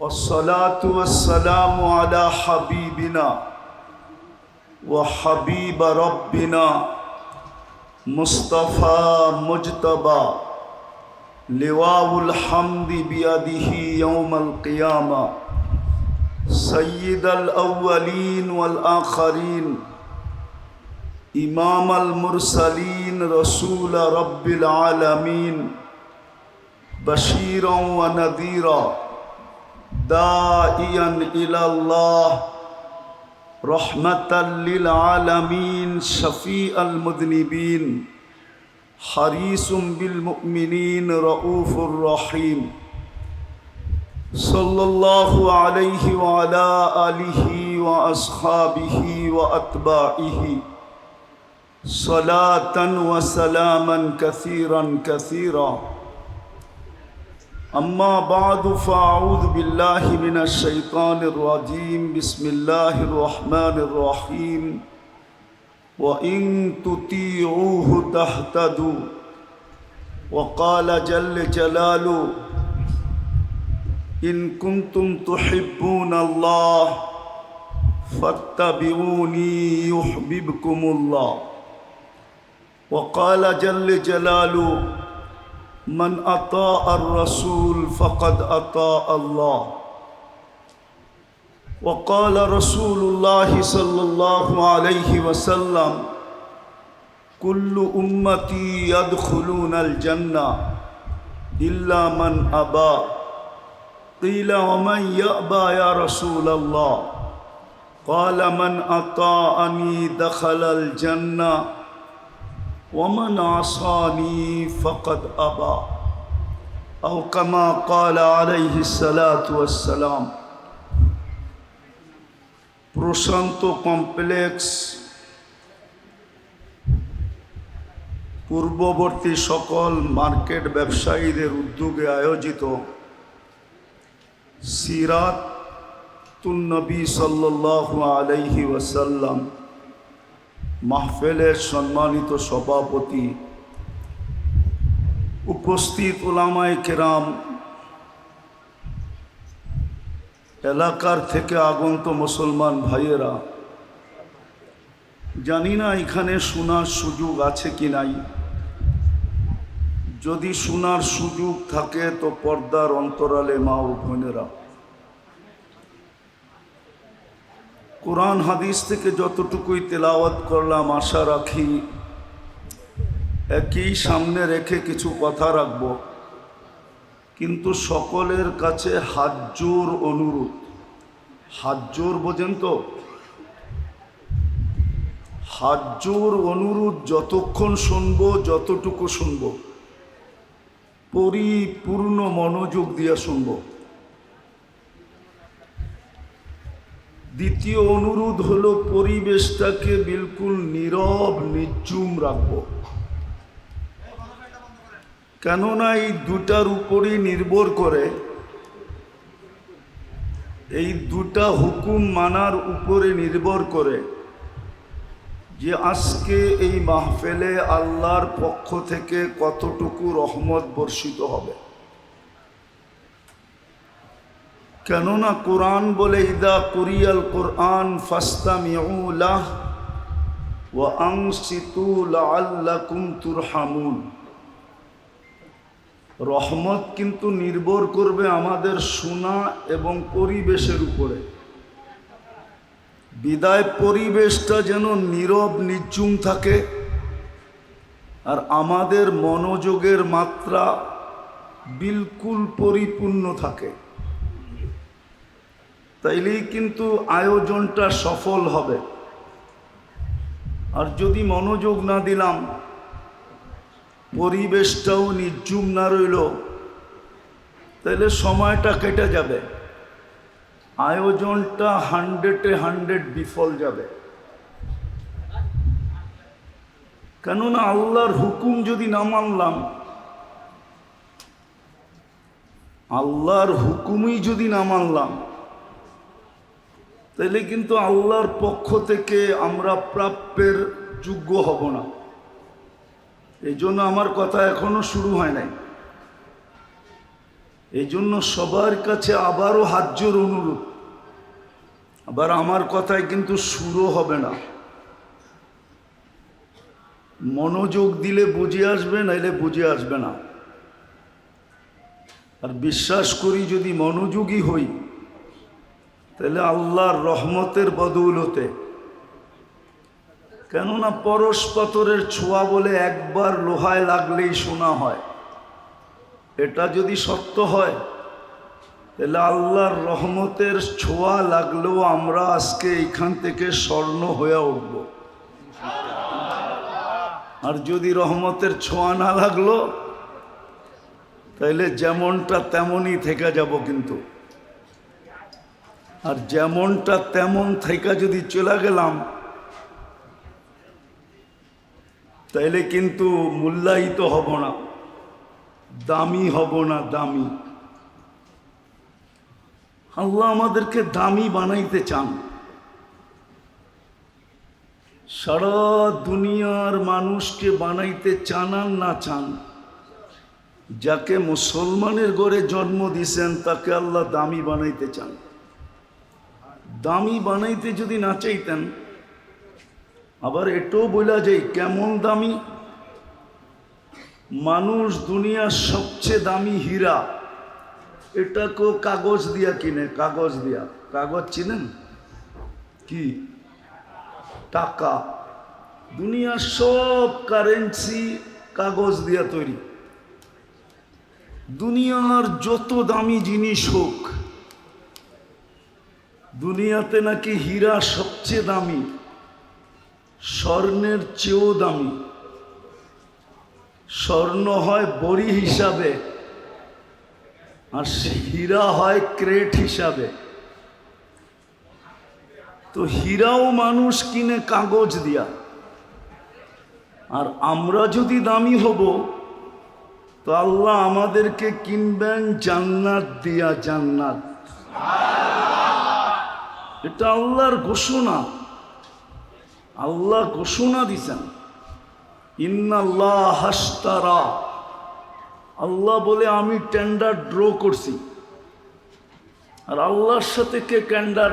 والصلاة والسلام على حبيبنا وحبيب ربنا مصطفى مجتبى لواء الحمد بيده يوم القيامة سيد الأولين والآخرين إمام المرسلين رسول رب العالمين بشيرا ونذيرا داعيا إلى الله رحمة للعالمين شفيع المذنبين حريص بالمؤمنين رؤوف رحيم صلى الله عليه وعلى آله وأصحابه وأتباعه صلاة وسلاما كثيرا كثيرا أما بعد فأعوذ بالله من الشيطان الرجيم بسم الله الرحمن الرحيم وإن تطيعوه تهتدوا وقال جل جلاله إن كنتم تحبون الله فاتبعوني يحببكم الله وقال جل جلاله من أطاع الرسول فقد أطاع الله وقال رسول الله صلى الله عليه وسلم كل أمتي يدخلون الجنة إلا من أبى قيل ومن يأبى يا رسول الله قال من أطاعني دخل الجنة ومن عصاني فقد أبى أو كما قال عليه الصلاة والسلام প্রশান্ত complex পূর্ববর্তী সকল market ব্যবসায়ীদের উদ্যোগে আয়োজিত সিরাতুন নবী সাল্লাল্লাহু আলাইহি ওয়াসাল্লাম মাহফিলের সম্মানিত সভাপতি, উপস্থিত উলামায়ে কেরাম, এলাকার থেকে আগত মুসলমান ভাইয়েরা, জানি না এখানে শোনার সুযোগ আছে কি নাই। যদি শোনার সুযোগ থাকে তো পর্দার অন্তরালে মা ও বোনেরা, কোরআন হাদিস থেকে যতটুকুই তেলাওয়াত করলাম আশা রাখি একই সামনে রেখে কিছু কথা রাখব, কিন্তু সকলের কাছে হাত জোর অনুরোধ। হাত জোর বোঝেন তো? হাত জোর অনুরোধ, যতক্ষণ শুনবো যতটুকু শুনবো পরিপূর্ণ মনোযোগ দিয়ে শুনবো। দ্বিতীয় অনুরোধ হলো পরিবেশটাকে বিলকুল নীরব নির্জুম রাখবো, কেননা এই দুটার উপরই নির্ভর করে, এই দুটা হুকুম মানার উপরে নির্ভর করে যে আজকে এই মাহফিলে আল্লাহর পক্ষ থেকে কতটুকু রহমত বর্ষিত হবে। কেননা কোরআন বলে ইদা কুরিয়াল কোরআন ফাস্তামিউ লাহ ওয়া আনসিতু লাআল্লাকুম তুরহামুন। রহমত কিন্তু নির্ভর করবে আমাদের শোনা এবং পরিবেশের উপরে। বিদায় পরিবেশটা যেন নীরব নির্জুম থাকে আর আমাদের মনোযোগের মাত্রা বিলকুল পরিপূর্ণ থাকে, তাইলেই কিন্তু আয়োজনটা সফল হবে। আর যদি মনোযোগ না দিলাম, পরিবেশটাও নির্জুম না রইল, তাহলে সময়টা কেটে যাবে, আয়োজনটা 100-100 বিফল যাবে। কেননা আল্লাহর হুকুম যদি না মানলাম, আল্লাহর হুকুমই যদি না মানলাম, তাহলে কিন্তু আল্লাহর পক্ষ থেকে আমরা প্রাপ্যের যোগ্য হব না। এই জন্য আমার কথা এখনো শুরু হয় নাই। এই জন্য সবার কাছে আবারও হাত জোর অনুরোধ, আবার আমার কথায় কিন্তু সুরও হবে না, মনোযোগ দিলে বুঝে আসবে, নাইলে বুঝে আসবে না। আর বিশ্বাস করি যদি মনোযোগী হই তাহলে আল্লাহর রহমতের বদৌলতে, কেননা পরশ পাথরের ছোঁয়া বলে একবার লোহায় লাগলেই সোনা হয়, এটা যদি সত্য হয় তাহলে আল্লাহর রহমতের ছোঁয়া লাগলেও আমরা আজকে এইখান থেকে স্বর্ণ হয়ে উঠব। আর যদি রহমতের ছোঁয়া না লাগলো তাইলে যেমনটা তেমনই থেকে যাব। কিন্তু আর যেমনটা তেমন থেকে যদি চলে গেলাম তাইলে কিন্তু মূল্যায়িত হব না, দামি হব না, দামি। আল্লাহ আমাদেরকে দামি বানাইতে চান। সারা দুনিয়ার মানুষকে বানাইতে চান আর না চান, যাকে মুসলমানের ঘরে জন্ম দিয়েছেন তাকে আল্লাহ দামি বানাইতে চান। দামি বানাইতে যদি না চাইতেন, আবার এটাও বলা যায় কেমন দামি। মানুষ দুনিয়ার সবচেয়ে দামি হীরা, এটাকেও কাগজ দিয়া কিনে, কাগজ দিয়া। কাগজ চিনেন কি? টাকা। দুনিয়ার সব কারেন্সি কাগজ দিয়া তৈরি। দুনিয়ার যত দামি জিনিস হোক, দুনিয়াতে নাকি হীরা সবচেয়ে দামি, স্বর্ণের চেয়েও দামি। স্বর্ণ হয় বড়ি হিসাবে আর হীরা হয় ক্রেট হিসাবে। তো হীরাও মানুষ কিনে কাগজ দিয়া। আর আমরা যদি দামি হব তো আল্লাহ আমাদেরকে কিনবেন জান্নাত দিয়া, জান্নাত। এটা আল্লাহর ঘোষণা, আল্লাহ ঘোষণা দিছেন। ইন্নাল্লাহ হাশতারা, আল্লাহ বলে আমি টেন্ডার ড্র করছি। আর আল্লাহর সাথে কে টেন্ডার?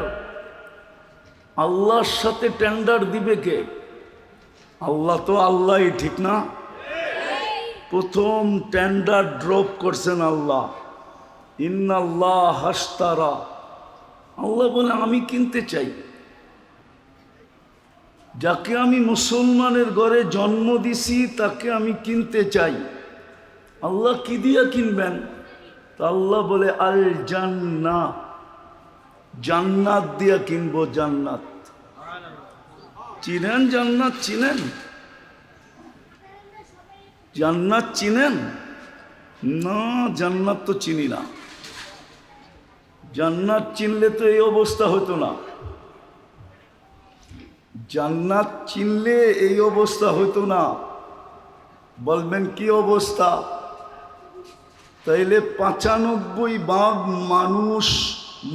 আল্লাহর সাথে টেন্ডার দিবে কে? আল্লাহ তো আল্লাহই, ঠিক না? প্রথম টেন্ডার ড্রপ করছেন আল্লাহ। ইন্নাল্লাহ হাশতারা, আল্লাহ বলে আমি কিনতে চাই। যাকে আমি মুসলমানের ঘরে জন্ম দিছি তাকে আমি কিনতে চাই। আল্লাহ কি দিয়া কিনবেন? তা আল্লাহ বলে আল জান্নাহ, জান্নাত দিয়া কিনবো, জান্নাত। চিনেন জান্নাত? চিনেন জান্নাত? চিনেন না? জান্নাত তো চিনি না। জান্নাত চিনলে তো এই অবস্থা হতো না। জান্নাত চিনলে এই অবস্থা হতো না। বলবেন কি অবস্থা? তাইলে 95% মানুষ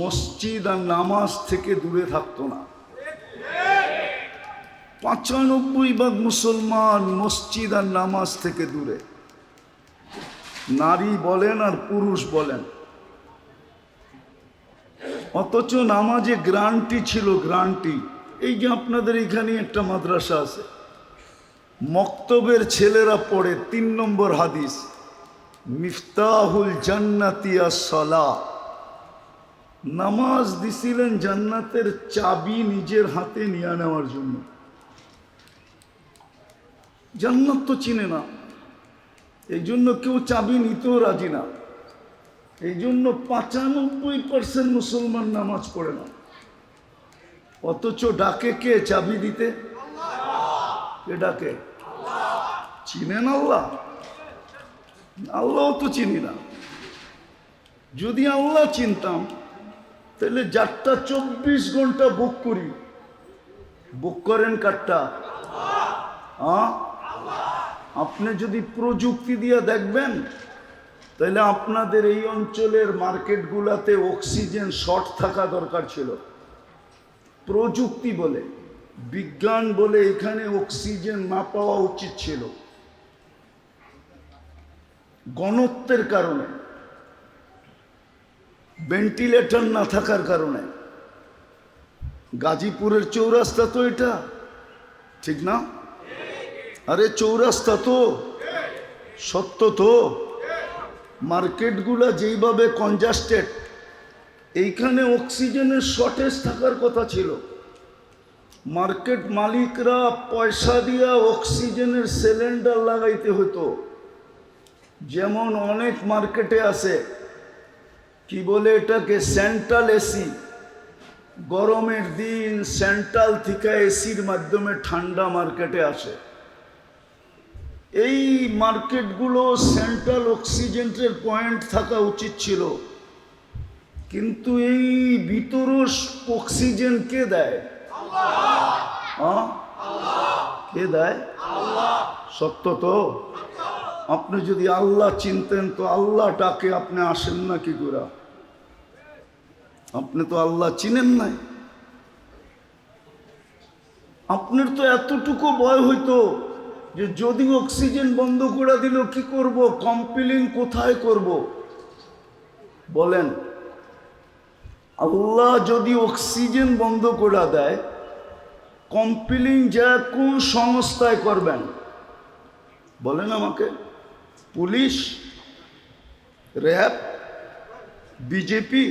মসজিদ আর নামাজ থেকে দূরে থাকতো না। 95% মুসলমান মসজিদ আর নামাজ থেকে দূরে, নারী বলেন আর পুরুষ বলেন। অথচ নামাজে গ্যারান্টি ছিল, গ্যারান্টি। এই যে আপনাদের এখানে একটা মাদ্রাসা আছে, মক্তবের ছেলেরা পড়ে 3 নম্বর হাদিস, মিফতাহুল জান্নাতি আস-সালাহ। নামাজ দিছিলেন জান্নাতের চাবি নিজের হাতে নিয়ে নেওয়ার জন্য। জান্নাত তো চিনে না, এই জন্য কেউ চাবি নিতেও রাজি না। এই জন্য 95% মুসলমান নামাজ পড়ে না। অথচ ডাকে কে চাবি দিতে? কে ডাকে? চিনেন আল্লাহ? আল্লাহও তো চিনি না। যদি আল্লাহ চিনতাম তাহলে যারটা 24 ঘন্টা বুক করি, বুক করেন কারটা? আপনি যদি প্রযুক্তি দিয়ে দেখবেন তাহলে আপনাদের এই অঞ্চলের মার্কেটগুলোতে অক্সিজেন শর্ট থাকা দরকার ছিল। প্রযুক্তি বলে, বিজ্ঞান বলে এখানে অক্সিজেন না পাওয়া উচিত ছিল। গণত্বের কারণে ভেন্টিলেটর না থাকার কারণে। গাজীপুরের চৌরাস্তা তো এটা, ঠিক না? আরে চৌরাস্তা তো, সত্য তো। মার্কেটগুলা যেইভাবে কনজাস্টেড, এইখানে অক্সিজেনের শর্টেজ থাকার কথা ছিল। মার্কেট মালিকরা পয়সা দিয়া অক্সিজেনের সিলিন্ডার লাগাইতে হতো। যেমন অনেক মার্কেটে আছে, কি বলে এটাকে, সেন্ট্রাল এসি। গরমের দিন সেন্ট্রাল থেকে এসির মাধ্যমে ঠান্ডা মার্কেটে আসে। এই মার্কেটগুলো সেন্ট্রাল অক্সিজেনের পয়েন্ট থাকা উচিত ছিল, কিন্তু এই ভিতরও অক্সিজেন কে দেয়? কে দেয়? সত্য তো। আপনি যদি আল্লাহ চিনতেন তো আল্লাহটাকে আপনি আসেন না কি করে? আপনি তো আল্লাহ চিনেন নাই। আপনার তো এতটুকু ভয় হইতো যে যদি অক্সিজেন বন্ধ করে দিল কি করব, কম্পিলিং কোথায় করব? বলেন, আল্লাহ যদি অক্সিজেন বন্ধ করে দেয়, কম্পিলিং যা কোন সংস্থায় করবেন? বলেন আমাকে। পুলিশ, র্যাব, বিজেপি,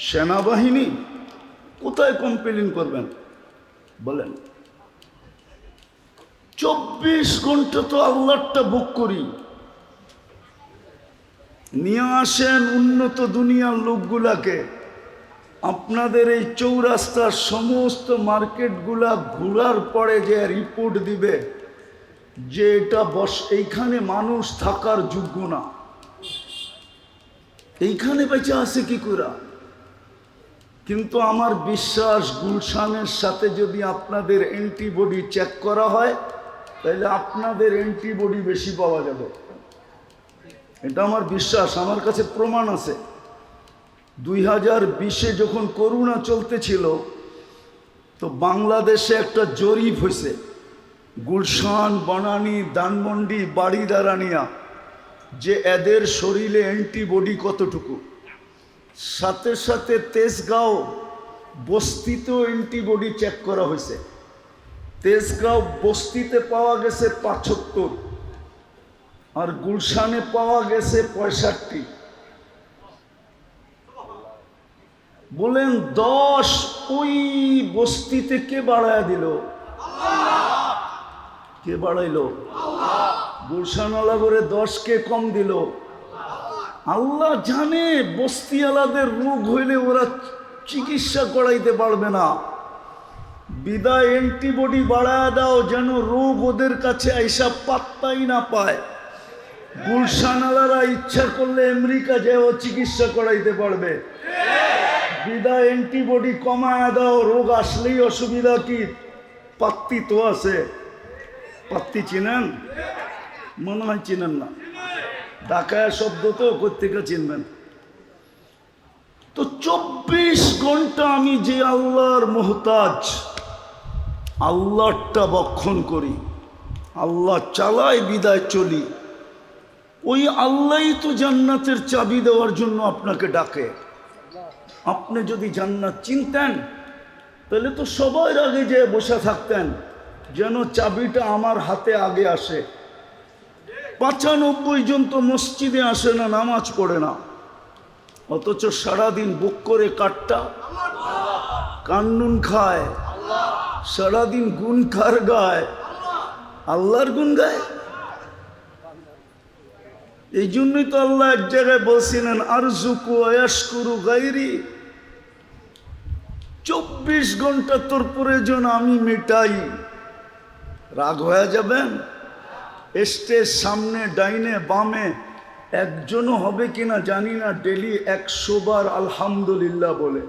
সেনাবাহিনী, কোথায় কম্পিলিং করবেন? বলেন। 24 ঘন্টা তো আল্লাহটা বুক করি। নিয়ে আসেন উন্নত দুনিয়ার লোকগুলাকে, আপনাদের এই চৌরাস্তার সমস্ত মার্কেটগুলা ঘোরার পরে যে রিপোর্ট দিবে যে এটা এইখানে মানুষ থাকার যোগ্য না, এইখানে বেঁচে আছে কি করে? কিন্তু আমার বিশ্বাস গুলশানের সাথে যদি আপনাদের অ্যান্টিবডি চেক করা হয়, তাহলে আপনাদের অ্যান্টিবডি বেশি পাওয়া যাবে। এটা আমার বিশ্বাস, আমার কাছে প্রমাণ আছে। 2020-এ যখন করোনা চলতেছিল, তো বাংলাদেশে একটা জরিপ হয়েছে, গুলশান, বনানী, ধানমন্ডি, বাড়িদারানিয়া, যে এদের শরীরে অ্যান্টিবডি কতটুকু। সাথে সাথে তেজগাঁও বস্তিতেও অ্যান্টিবডি চেক করা হয়েছে। তেজগাঁও বস্তিতে পাওয়া গেছে 75, আর গুলশানে পাওয়া গেছে 65। বলেন 10 ওই বস্তিতে কে বাড়ায় দিল? কে বাড়াইলো? গুলশানওয়ালা করে 10 কে কম দিল? আল্লাহ জানে বস্তিওয়ালাদের রোগ হইলে ওরা চিকিৎসা করাইতে পারবে না, বিদায় অ্যান্টিবডি বাড়ায় দাও যেন রোগ ওদের কাছে আইসা পাত্তাই না পায়। গুলশানওয়ালারা ইচ্ছা করলে আমেরিকা যেও চিকিৎসা করাইতে পারবে, বিদায় অ্যান্টিবডি কমায় দাও, রোগ আসলেই অসুবিধা কি? পাত্তি তো আছে। পাত্তি চিনেন? মনে হয় চিনেন না। ঢাকায় শব্দ তো কোত্থেকে চিনবেন? তো 24 ঘন্টা আমি যে আল্লাহর মোহতাজ, আল্লাহটা বক্ষণ করি, আল্লাহ চালায় বিদায় চলি, ওই আল্লাহই তো জান্নাতের চাবি দেওয়ার জন্য আপনাকে ডাকে। আপনি যদি জান্নাত চিনতেন তাহলে তো সবার আগে যে বসে থাকতেন যেন চাবিটা আমার হাতে আগে আসে। 95 জন তো মসজিদে আসে না, নামাজ পড়ে না, অথচ সারাদিন বুক করে কাটটা কান্নুন খায়, সারাদিন গুণ কার গায়? আল্লাহর গুণ গায়। এই জন্যই তো আল্লাহ এক জায়গায় বলছিলেন আরজুকু আয়াশকুরু গায়রি, 24 ঘন্টা তোর প্রয়োজন আমি মেটাই। রাগ হয়ে যাবেন? স্টেজ সামনে ডাইনে বামে একজনও হবে কিনা জানি না ডেলি 100 বার আলহামদুলিল্লাহ বলে।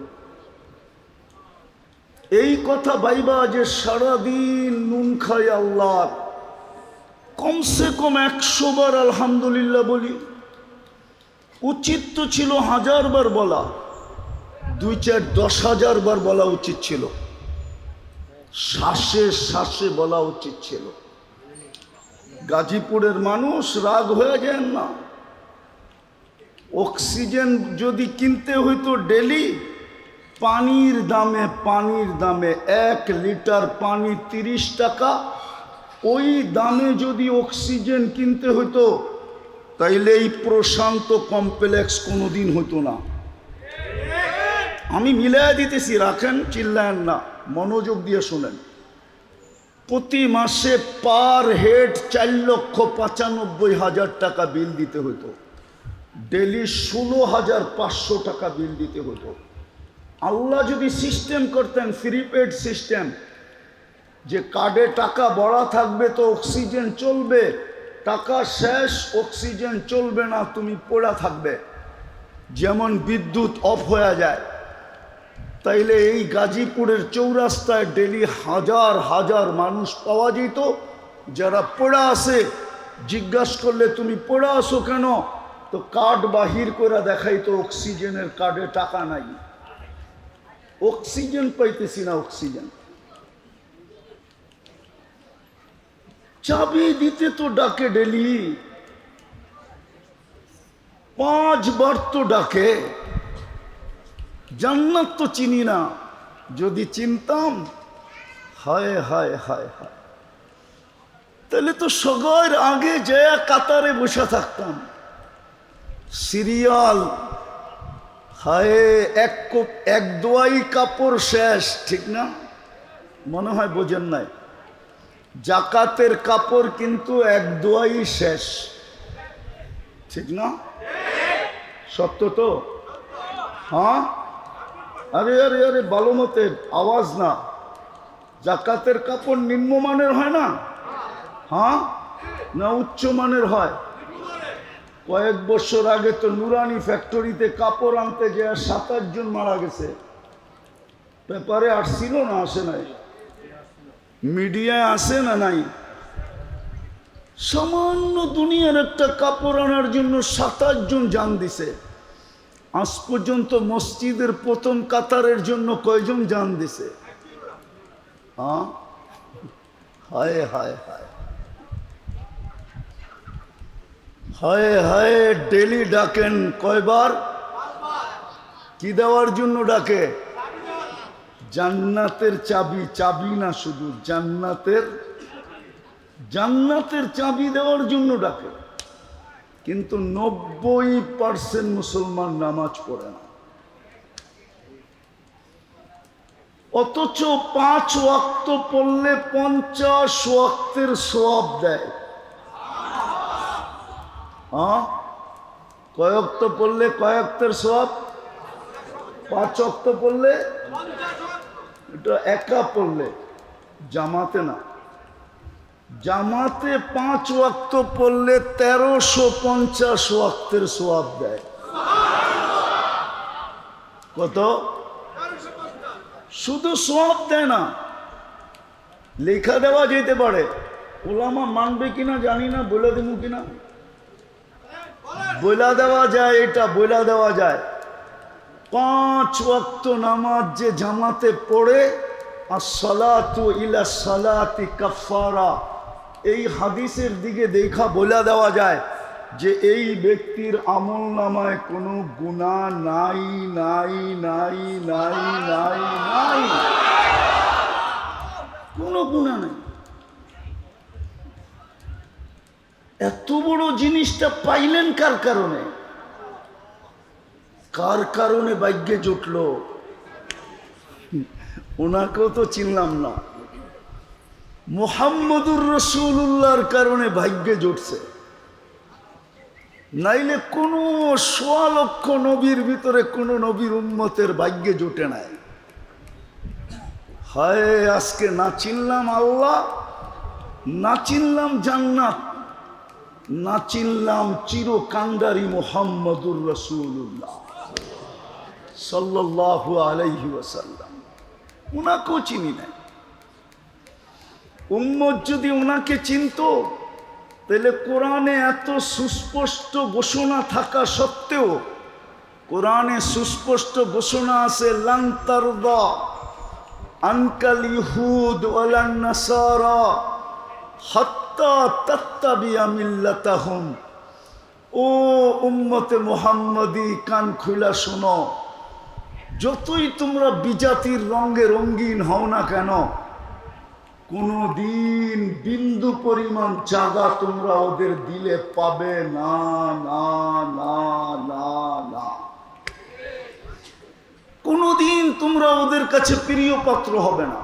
এই কথা ভাইবা যে সারাদিন নুন খাই আল্লাহ, কমসে কম 100 বার আলহামদুলিল্লাহ বলি। উচিত তো ছিল 1000 বার বলা, 2-4-10,000 বার বলা উচিত ছিল, শ্বাসে শ্বাসে বলা উচিত ছিল। গাজীপুরের মানুষ রাগ হয়ে যান না, অক্সিজেন যদি কিনতে হইতো ডেলি, পানির দামে 1 লিটার পানি 30 টাকা, ওই দামে যদি অক্সিজেন কিনতে হইতো তাইলে এই প্রশান্ত কমপ্লেক্স কোনোদিন হতো না। আমি মিলাই দিতেছি, রাখেন, চিল্লায়েন না, মনোযোগ দিয়ে শোনেন। প্রতি মাসে পার হেড 4,95,000 টাকা বিল দিতে হতো, ডেলি 16,500 টাকা বিল দিতে হতো। আল্লাহ যদি সিস্টেম করতেন, প্রিপেড সিস্টেম, যে কার্ডে টাকা ভরা থাকবে তো অক্সিজেন চলবে, টাকা শেষ অক্সিজেন চলবে না, তুমি পড়া থাকবে, যেমন বিদ্যুৎ অফ হয়ে যায়, তাইলে এই গাজীপুরের চৌরাস্তায় ডেলি হাজার হাজার মানুষ পাওয়া যেত যারা পড়া আছে। জিজ্ঞাসা করলে তুমি পড়া আসো কেন, তো কার্ড বাহির করে দেখাইতো অক্সিজেনের কার্ডে টাকা নাই, অক্সিজেন পাইতেছি না, অক্সিজেন। চাবি দিতে তো ডাকে ডেলি 5 বার তো ডাকে। জান্নাত তো চিনি না, যদি চিনতাম, হায় হায় হায় হায়, তাহলে তো সবার আগে যায় কাতারে বসে থাকতাম, সিরিয়াল। হায়, এক দোয়াই কাপড় শেষ, ঠিক না? মনে হয় বোঝেন নাই, জাকাতের কাপড় কিন্তু এক দোয়াই শেষ, ঠিক না? সত্য তো? হ্যাঁ, আরে আরে আরে ভালো মতে আওয়াজ না। জাকাতের কাপড় নিম্নমানের হয় না? হ্যাঁ না উচ্চমানের হয়? কয়েক বছর আগে তো নুরানি ফ্যাক্টরিতে কাপড় আনতে গিয়ে 27 জন মারা গেছে। পেপারে আসছিল না, আসে নাই? মিডিয়ায় আসে না নাই? সামান্য দুনিয়ার একটা কাপড় আনার জন্য 27 জন জান দিছে। আজ পর্যন্ত মসজিদের প্রথম কাতারের জন্য কয়জন জান দিছে? হ্যাঁ, হায় হায় হায় হায় হায়। ডেলি ডাকেন কয়বার? কি দেওয়ার জন্য ডাকে? জান্নাতের চাবি, চাবি না শুধু, জান্নাতের চাবি দেওয়ার জন্য ডাকে। কিন্তু 90% মুসলমান নামাজ পড়ে না, অথচ 5 ওয়াক্ত পড়লে 50 ওয়াক্তের সওয়াব দেয়। হ্যাঁ, কয় ওয়াক্ত পড়লে কয় ওয়াক্তের সওয়াব? 5 ওয়াক্ত পড়লে, এটা একা পড়লে, জামাতে না। জামাতে 5 ওয়াক্ত পড়লে 1350 ওয়াক্তের সওয়াব দেয়। কত? শুধু সওয়াব দেয় না, লেখা দেওয়া যেতে পারে। ওলামা মানবে কিনা জানি না, বলে দেবো কিনা, বলে দেওয়া যায়, এটা বলে দেওয়া যায়। 5 ওয়াক্ত নামাজ যে জামাতে পড়ে, আসসালাতু ইলা সালাতি কাফারা, এই হাদিসের দিকে দেখা বলে দেওয়া যায় যে এই ব্যক্তির আমল নামায় কোনো গুনাহ নাই নাই নাই নাই নাই নাই, কোনো গুনাহ নাই। এত বড় জিনিসটা পাইলেন কার কারণে? কার কারণে ভাগ্যে জুটল? ওনাকেও তো চিনলাম না। মুহাম্মদুর রাসূলুল্লাহর কারণে ভাগ্যে জুটছে, নাইলে কোনো 1.25 লক্ষ নবীর ভিতরে কোন নবীর উম্মতের ভাগ্যে জুটে নাই। হায়, আজকে না চিনলাম আল্লাহ, না চিনলাম জান্নাত, না চিনলাম চিরকান্ডারি মুহাম্মদুর রাসূলুল্লাহ সাল্লাল্লাহু আলাইহি ওয়াসাল্লাম। উনাকেও চিনি না। উম্মত যদি ওনাকে চিনত, তাহলে কোরআনে এত সুস্পষ্ট ঘোষণা থাকা সত্ত্বেও, কোরআনে সুস্পষ্ট ঘোষণা আছে, লান তারদা আনকাল ইহুদ ওয়ালান নাসারা হাত্তা তাত্তাবিয়া মিল্লাতাহুম। ও উম্মতে মুহাম্মাদি, কান খুলা শোনো, যতই তোমরা বিজাতির রঙে রঙিন হও না কেন, কোনদিন বিন্দু পরিমাণ জায়গা তোমরা ওদের দিলে পাবে না, না, না, না, না। কোনদিন তোমরা ওদের কাছে প্রিয় পাত্র হবে না,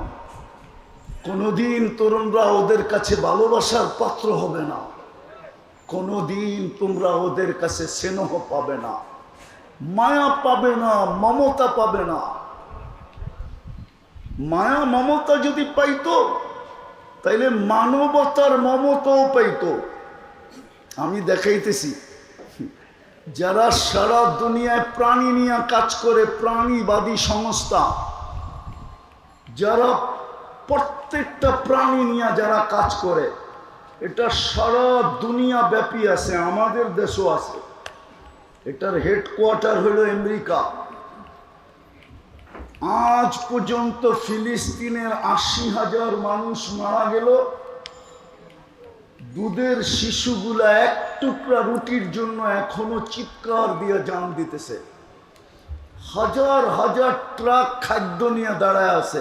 কোনদিন তোমরা ওদের কাছে ভালোবাসার পাত্র হবে না, কোনদিন তোমরা ওদের কাছে স্নেহ পাবে না, মায়া পাবে না, মমতা পাবে না। মায়া মমতা যদি পাইতো তাইলে মানবতার মমতাও পাইতো। আমি দেখাইতেছি, যারা সারা দুনিয়ায় প্রাণী নিয়ে কাজ করে, প্রাণীবাদী সংস্থা, যারা প্রত্যেকটা প্রাণী নিয়ে যারা কাজ করে, এটা সারা দুনিয়া ব্যাপী আছে, আমাদের দেশও আছে। এটার হেডকোয়ার্টার হলো আমেরিকা। আজ পর্যন্ত ফিলিস্তিনের 80,000 মানুষ মারা গেল। দুধের শিশুগুলা এক টুকরা রুটির জন্য এখনো চিৎকার দিয়ে জান দিতেছে। হাজার হাজার ট্রাক খাদ্য নিয়ে দাঁড়ায় আছে।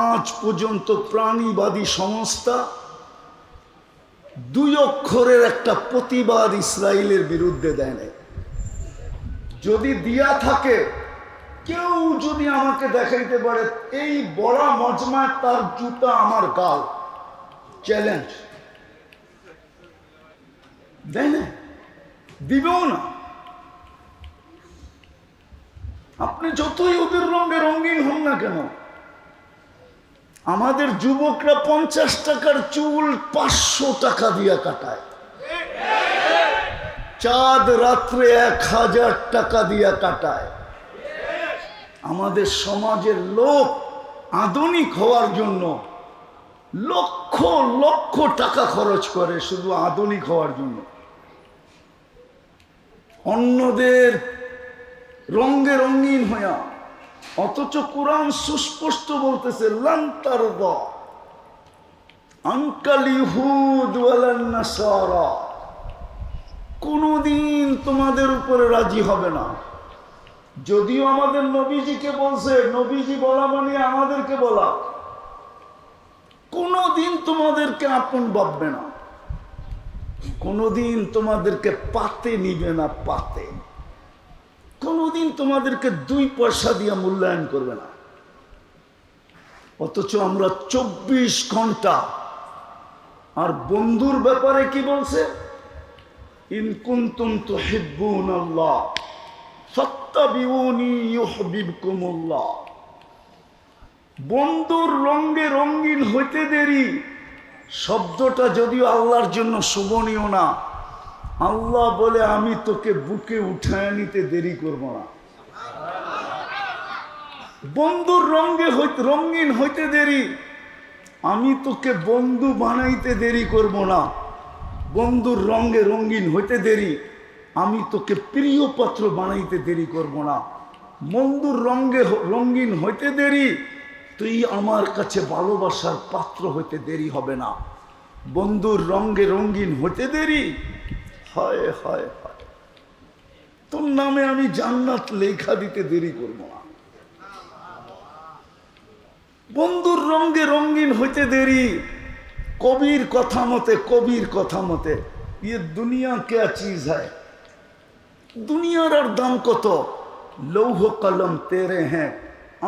আজ পর্যন্ত প্রাণীবাদী সংস্থা 2 অক্ষরের একটা প্রতিবাদ ইসরায়েলের বিরুদ্ধে দেয় নাই। যদি দিয়া থাকে, কেউ যদি আমাকে দেখাইতে পারে এই বড় মজমায় তার জুতা আমার গাল, চ্যালেঞ্জ দেয় না, দিবেও না। আপনি যতই ওদের রঙে রঙিন হন না কেন, আমাদের যুবকরা 50 টাকার চুল 500 টাকা দিয়ে কাটায়, চাঁদ রাত্রে 1000 টাকা দিয়ে কাটায়। আমাদের সমাজের লোক আধুনিক হওয়ার জন্য লক্ষ লক্ষ টাকা খরচ করে শুধু আধুনিক হওয়ার জন্য। অন্যদের রঙে রঙিন হইয়া, অথচ কোরআন সুস্পষ্ট বলতেছে লান তারদা আনকাল ইহুদ ওয়ালান নাসারা, কোনদিন তোমাদের উপরে রাজি হবে না। যদিও আমাদের নবীজিকে বলছে, নবীজি বলা মানে আমাদেরকে বলা, কোনদিন তোমাদেরকে আপন ভাববে না, কোনদিন তোমাদেরকে পাতে নিবে না, পাতে কোনদিন তোমাদেরকে 2 পয়সা দিয়ে মূল্যায়ন করবে না। অথচ আমরা 24 ঘন্টা। আর বন্ধুর ব্যাপারে কি বলছে? ইন কুনতুম তুহিব্বুনাল্লাহ ফাত্তাবিউনি ইউহিব্বুকুমুল্লাহ। বন্ধুর রঙে রঙিন হইতে দেরি শব্দটা যদিও আল্লাহর জন্য শোভনীয় না, আল্লাহ বলে আমি তোকে বুকে উঠায় নিতে দেরি করব না। বন্ধুর রঙিন হইতে দেরি, আমি তোকে বন্ধু বানাইতে দেরি করব না। বন্ধুর রঙে রঙিন হইতে দেরি, আমি তোকে প্রিয় পাত্র বানাইতে দেরি করব না। বন্ধুর রঙে রঙিন হইতে দেরি, তুই আমার কাছে ভালোবাসার পাত্র হইতে দেরি হবে না। বন্ধুর রঙে রঙিন হইতে দেরি, হায় হায় হায়, তোর নামে আমি জান্নাত লেখা দিতে দেরি করব না। বন্ধুর রঙে রঙিন হইতে দেরি, কবির কথা মতে ये दुनिया क्या चीज है, দুনিয়ার আর দাম কত? লৌহ কলম তেরে হ্যাঁ,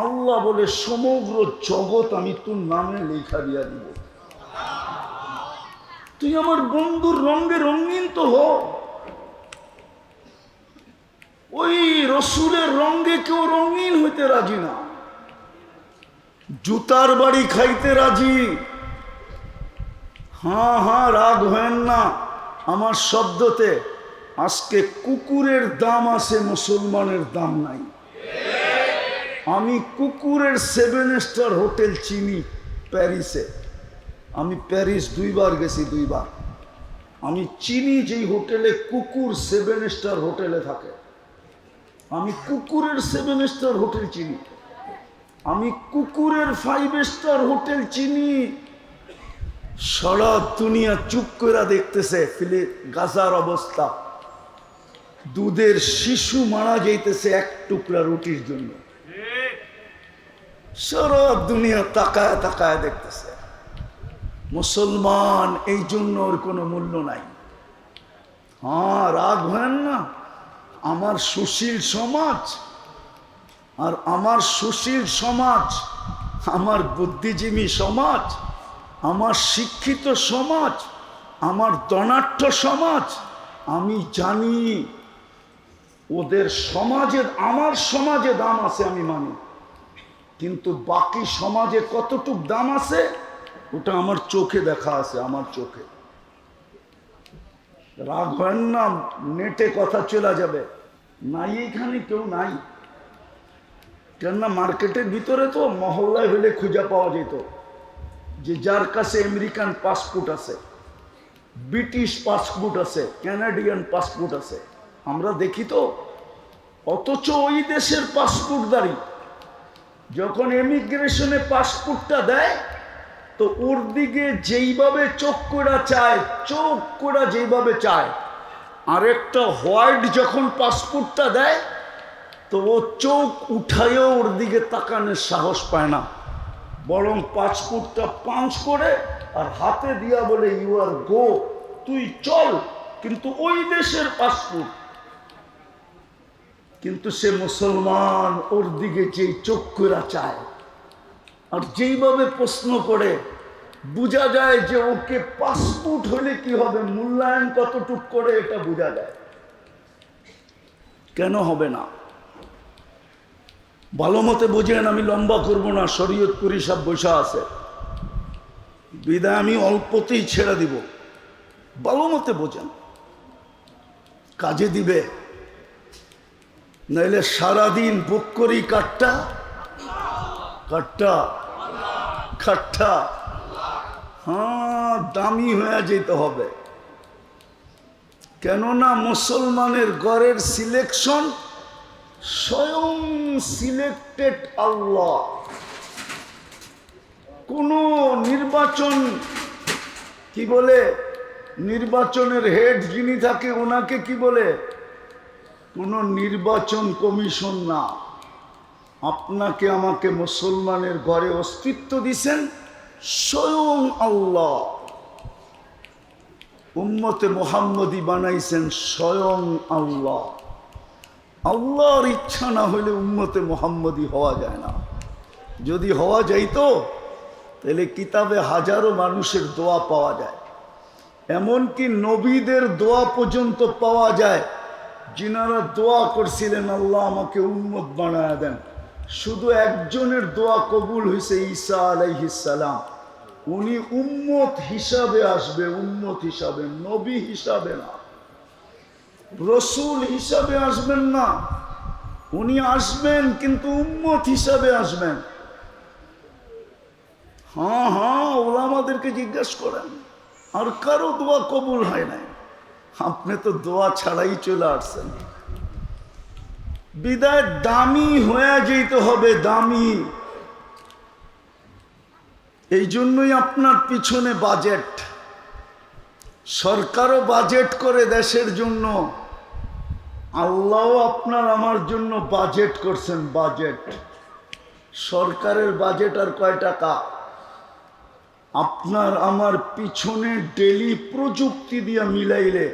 আল্লাহ বলে সমগ্র জগৎ আমি তোর নামে লেখা দিয়া দিব। তুই আমার বন্ধুর রঙে রঙিন তো হ। ওই রসুলের রঙে কেউ রঙিন হইতে রাজি না, জুতার বাড়ি খাইতে রাজি। হ্যাঁ হ্যাঁ, রাগ হেন না আমার শব্দতে। আজকে কুকুরের দাম আছে, মুসলমানের দাম নাই। আমি কুকুরের 7 স্টার হোটেল চিনি প্যারিসে। আমি প্যারিস 2 বার গেছি, 2 বার। আমি চিনি যেই হোটেলে কুকুর 7 স্টার হোটেলে থাকে। আমি কুকুরের 7 স্টার হোটেল চিনি, আমি কুকুরের 5 স্টার হোটেল চিনি। সারা দুনিয়া চুপ করে দেখতেছে গাজার অবস্থা, দুধের শিশু মারা যাইতেছে এক টুকরা রুটির জন্য। সারা দুনিয়া তাকায় তাকায় দেখতেছে। মুসলমান এই জন্য ওর কোনো মূল্য নাই। হ্যাঁ, রাগ হয় না, আমার সুশীল সমাজ, আর আমার সুশীল সমাজ, আমার বুদ্ধিজীবী সমাজ, আমার শিক্ষিত সমাজ, আমার ধনাঢ্য সমাজ, আমি জানি ওদের সমাজে, আমার সমাজে দাম আছে আমি মানি, কিন্তু বাকি সমাজে কতটুক দাম আছে ওটা আমার চোখে দেখা আছে, আমার চোখে। রাগ হয় না, নেটে কথা চলে যাবে। নাই এখানে কেউ নাই, কেননা মার্কেটের ভিতরে তো মহল্লায় হলে খুঁজে পাওয়া যেত যে যার কাছে আমেরিকান পাসপোর্ট আছে, ব্রিটিশ পাসপোর্ট আছে, কানাডিয়ান পাসপোর্ট আছে, আমরা দেখি তো। অথচ ওই দেশের পাসপোর্টদারি যখন ইমিগ্রেশনে পাসপোর্টটা দেয় তো ওর দিকে যেইভাবে চোখ করে চায়, চোখ করে যেইভাবে চায়, আরেকটা হোয়াইট যখন পাসপোর্টটা দেয় তো ও চোখ উঠায়ও ওর দিকে তাকানোর সাহস পায় না, বরং পাসপোর্টটা পাঞ্চ করে আর হাতে দিয়া বলে ইউ আর গো, তুই চল, কিন্তু ওই দেশের পাসপোর্ট। কিন্তু সে মুসলমান ওর দিকে যেই চোখ করে চায় আর যেইভাবে প্রশ্ন করে, বোঝা যায় যে ওকে পাসপোর্ট হলে কি হবে, মূল্যায়ন কতটুক করে এটা বোঝা যায়। কেন হবে না? ভালো মতে বোঝেন, আমি লম্বা করব না, শরীয়তপুরি সব বসা আছে, বিদায় আমি অল্পতেই ছেড়ে দিব। ভালো মতে বোঝেন, কাজে দিবে, নাইলে সারাদিন বুক করি কাটটা কাটটা কাটটা। হ্যাঁ, দামি হয়ে যেতে হবে, কেননা মুসলমানের ঘরের সিলেকশন স্বয়ং সিলেক্টেড আল্লাহ। কোন নির্বাচন, কি বলে, নির্বাচনের হেড যিনি থাকে ওনাকে কি বলে, কোন নির্বাচন কমিশন না। আপনাকে আমাকে মুসলমানের ঘরে অস্তিত্ব দিছেন স্বয়ং আল্লাহ, উম্মতে মুহাম্মদী বানাইছেন স্বয়ং আল্লাহ। আল্লাহর ইচ্ছা না হলে উম্মতে মুহাম্মদী হওয়া যায় না। যদি হওয়া যাইতো তাহলে কিতাবে হাজারো মানুষের দোয়া পাওয়া যায়, এমনকি নবীদের দোয়া পর্যন্ত পাওয়া যায়, যিনারা দোয়া করছিলেন আল্লাহ আমাকে উম্মত বানায়া দেন। শুধু একজনের দোয়া কবুল হয়েছে, ঈসা আলাইহিস সালাম। উনি উম্মত হিসাবে আসবে, উম্মত হিসাবে, নবী হিসাবে না, রসুল হিসাবে আসবেন না। উনি আসবেন কিন্তু উম্মত হিসাবে আসবেন। হ্যাঁ হ্যাঁ, ওরা আমাদেরকে জিজ্ঞাসা করেন, আর কারো দোয়া কবুল হয় নাই, আপনি তো দোয়া ছাড়াই চলে আসছেন। বিদায় দামি হয়ে যেতে হবে, দামি। এই জন্যই আপনার পিছনে বাজেট, সরকারও বাজেট করে দেশের জন্য, আল্লাহও আপনার আমার জন্য বাজেট করছেন। বাজেট, সরকারের বাজেট আর কয় টাকা? আপনার আমার পিছনে ডেলি প্রযুক্তি দিয়ে মিলাইলে,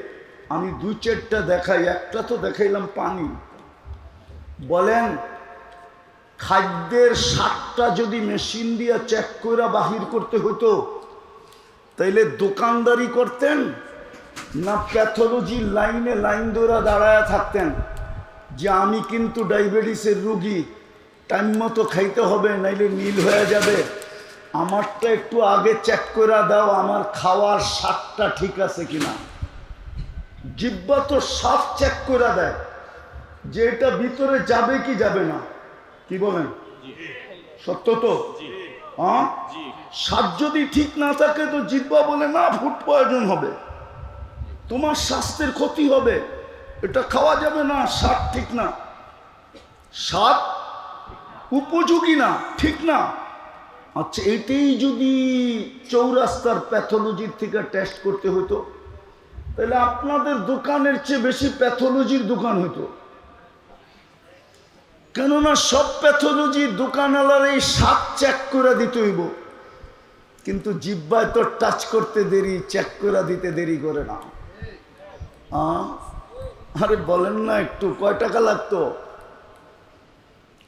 আমি দুই চারটা দেখাই, একটা তো দেখাইলাম পানি। বলেন, খাদ্যের 7টা যদি মেশিন দিয়ে চেক করে বাহির করতে হতো তাইলে দোকানদারি করতেন না প্যাথোলজির লাইনে লাইন ধরে দাঁড়ায় থাকতেন যে আমি কিন্তু ডায়াবেটিসের রুগী, টাইম মতো খাইতে হবে নাইলে নীল হয়ে যাবে, আমারটা একটু আগে চেক করে দাও, আমার খাওয়ার স্বাদটা ঠিক আছে কিনা। জিহ্বা তো সব চেক করে দেয় যে এটা ভিতরে যাবে কি যাবে না। কি বলেন, সত্য তো? হ্যাঁ, স্বাদ যদি ঠিক না থাকে তো জিহ্বা বলে না, ফুড পয়জন হবে, তোমার স্বাস্থ্যের ক্ষতি হবে, এটা খাওয়া যাবে না, স্বাদ ঠিক না, স্বাদ উপযোগী না, ঠিক না। আচ্ছা, এটাই যদি চৌরাস্তার প্যাথোলজির থেকে টেস্ট করতে হতো, তাহলে আপনাদের দোকানের চেয়ে বেশি প্যাথোলজির দোকান হতো। কেননা সব প্যাথোলজি দোকানওয়ালার এই স্বাদ চেক করে দিতে হইব, কিন্তু জিহ্বায় তো টাচ করতে দেরি, চেক করে দিতে দেরি করে না। আরে বলেন না, একটু কয় টাকা লাগতো?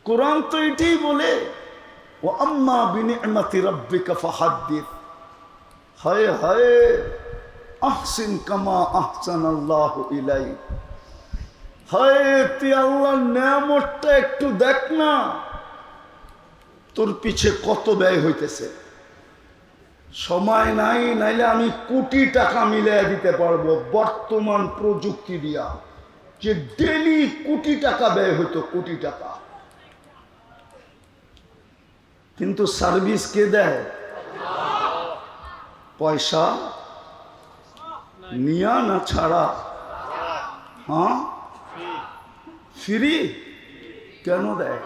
কোরআন তো এটাই বলে, ও আম্মা বিনি'মাতি রাব্বিকা ফাহাদ্দিস। হায় হায়, আহসিন কামা আহসানাল্লাহু ইলাইক। হায়, তুই আল্লাহর নেয়ামতটা একটু দেখ না, তোর পিছে কত ব্যয় হইতেছে। সময় নাই, নাইলে আমি কোটি টাকা মিলিয়ে দিতে পারবো বর্তমান প্রযুক্তি দিয়া, যে ডেলি কোটি টাকা ব্যয় হইতো, কোটি টাকা। কিন্তু সার্ভিস কে দেয়? পয়সা নিয়া না ছাড়া? হ্যাঁ, ফ্রি। কেন দেয়?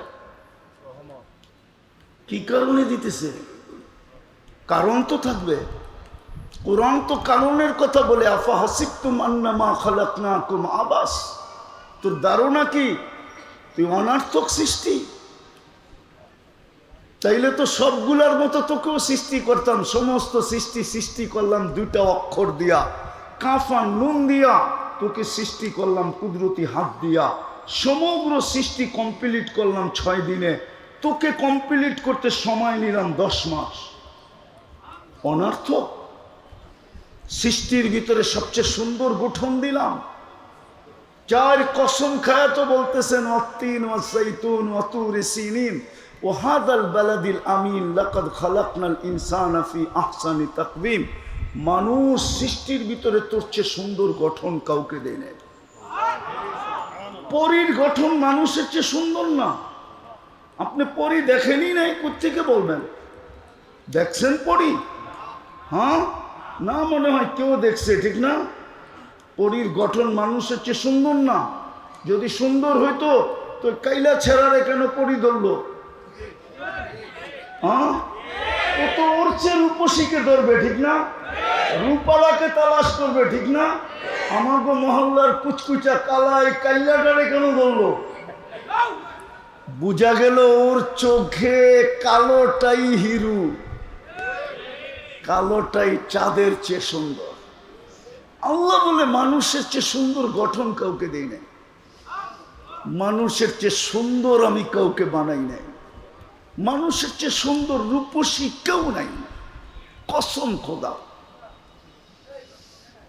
কি কারণে দিতেছে? কারণ তো থাকবে। কোরআন তো কারণের কথা বলে, আফা হাসিবতুম আন্নামা খালাকনাকুম আবাস। তোর ধারণা কি তুই অনার্থক সৃষ্টি? তাইলে তো সবগুলার মতো তোকেও সৃষ্টি করতাম। সমস্ত সৃষ্টি করলাম দুইটা অক্ষর দিয়া, কাফা নুন দিয়া। তোকে সৃষ্টি করলাম কুদরতি হাত দিয়া। সমগ্র সৃষ্টি কমপ্লিট করলাম 6 দিনে, তোকে কমপ্লিট করতে সময় নিলাম 10 মাস। অনার্থক? সৃষ্টির ভিতরে সবচেয়ে সুন্দর গঠন দিলাম। 4 কসম খায় তো বলতেছেন, ওয়াত্তিন ওয়াসাইতুন ওয়াতুরি সিনিন ওয়া হাদাল বালাদিল আমিন লাকাদ খালাকনাল ইনসানা ফি আহসানি তাকওয়িম। মানুষ সৃষ্টির ভিতরে তোর চেয়ে সুন্দর গঠন কাউকে দেয় না। পরীর গঠন মানুষের চেয়ে সুন্দর না? আপনি পরী দেখেনি নাই, কোত্থেকে বলবেন? দেখছেন পরী? হ্যাঁ না, মনে হয় কেউ দেখছে, ঠিক না? পরীর গঠন মানুষের চেয়ে সুন্দর না? যদি সুন্দর হইতো তো কাইলা ছেড়ারে কেন পরী ধরলো? হ্যাঁ, ও তো ওর চেয়ে রূপসীকে ধরবে, ঠিক না? রূপালাকে তালাশ করবে, ঠিক না? আমাকে মহল্লার কুচকুচা কালাই কাইলাটারে কেন ধরলো? বুঝা গেল ওর চোখে কালোটাই হিরু, কালোটাই চাঁদের চেয়ে সুন্দর। আল্লাহ বলে মানুষের চেয়ে সুন্দর গঠন কাউকে দেই নাই, মানুষের চেয়ে সুন্দর আমি কাউকে বানাই নাই, মানুষের চেয়ে সুন্দর রূপসী কেউ নাই, কসম খোদা।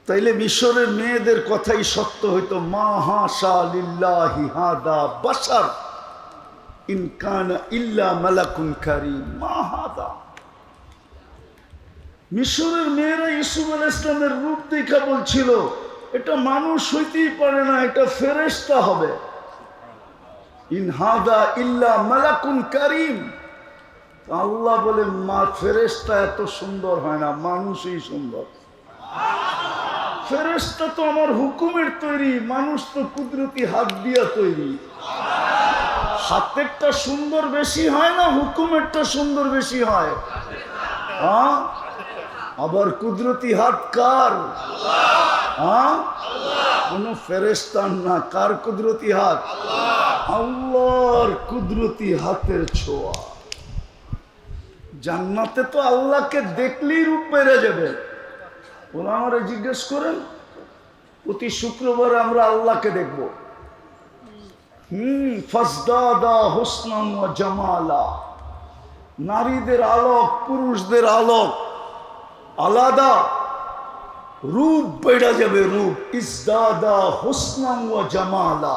তাইলে মিশরের মেয়েদের কথাই সত্য হইতো, মা হাশা লিল্লাহি হাদা বাশার ইন কানা ইল্লা মালাকুন কারীম। মা হাদা। মিশরের মেয়েরা ইউসুফ আলাইহিস সালামের রূপ দেখা বলছিল, এটা মানুষ হইতেই পারে না, এটা ফেরেশতা হবে। ইন হাদা ইল্লা মালাকুন কারীম। আল্লাহ বলে, মা ফেরেশতা এত সুন্দর হয় না, মানুষই সুন্দর। ফেরেশতা তো আমার হুকুমের তৈরি, মানুষ তো কুদরতি হাত দিয়া তৈরি। হাতেরটা সুন্দর বেশি হয় না, হুকুমেরটা সুন্দর বেশি হয়? হ্যাঁ, আবার কুদরতি হাত কার? হ্যাঁ, কোন ফেরেশতার না। কার কুদরতি হাত? আল্লাহর কুদরতি হাতের ছোঁয়া। জান্নাতে তো আল্লাহকে দেখলেই রূপ বেড়ে যাবে। ওরা আমারে জিজ্ঞেস করেন, প্রতি শুক্রবার আমরা আল্লাহকে দেখব। ফাজদাদা হুসনান ওয়া জামালা। নারীদের আলোক, পুরুষদের আলোক আলাদা, রূপ বেড়ে যাবে। রূপ ইজদাদা হুসনান ওয়া জামালা,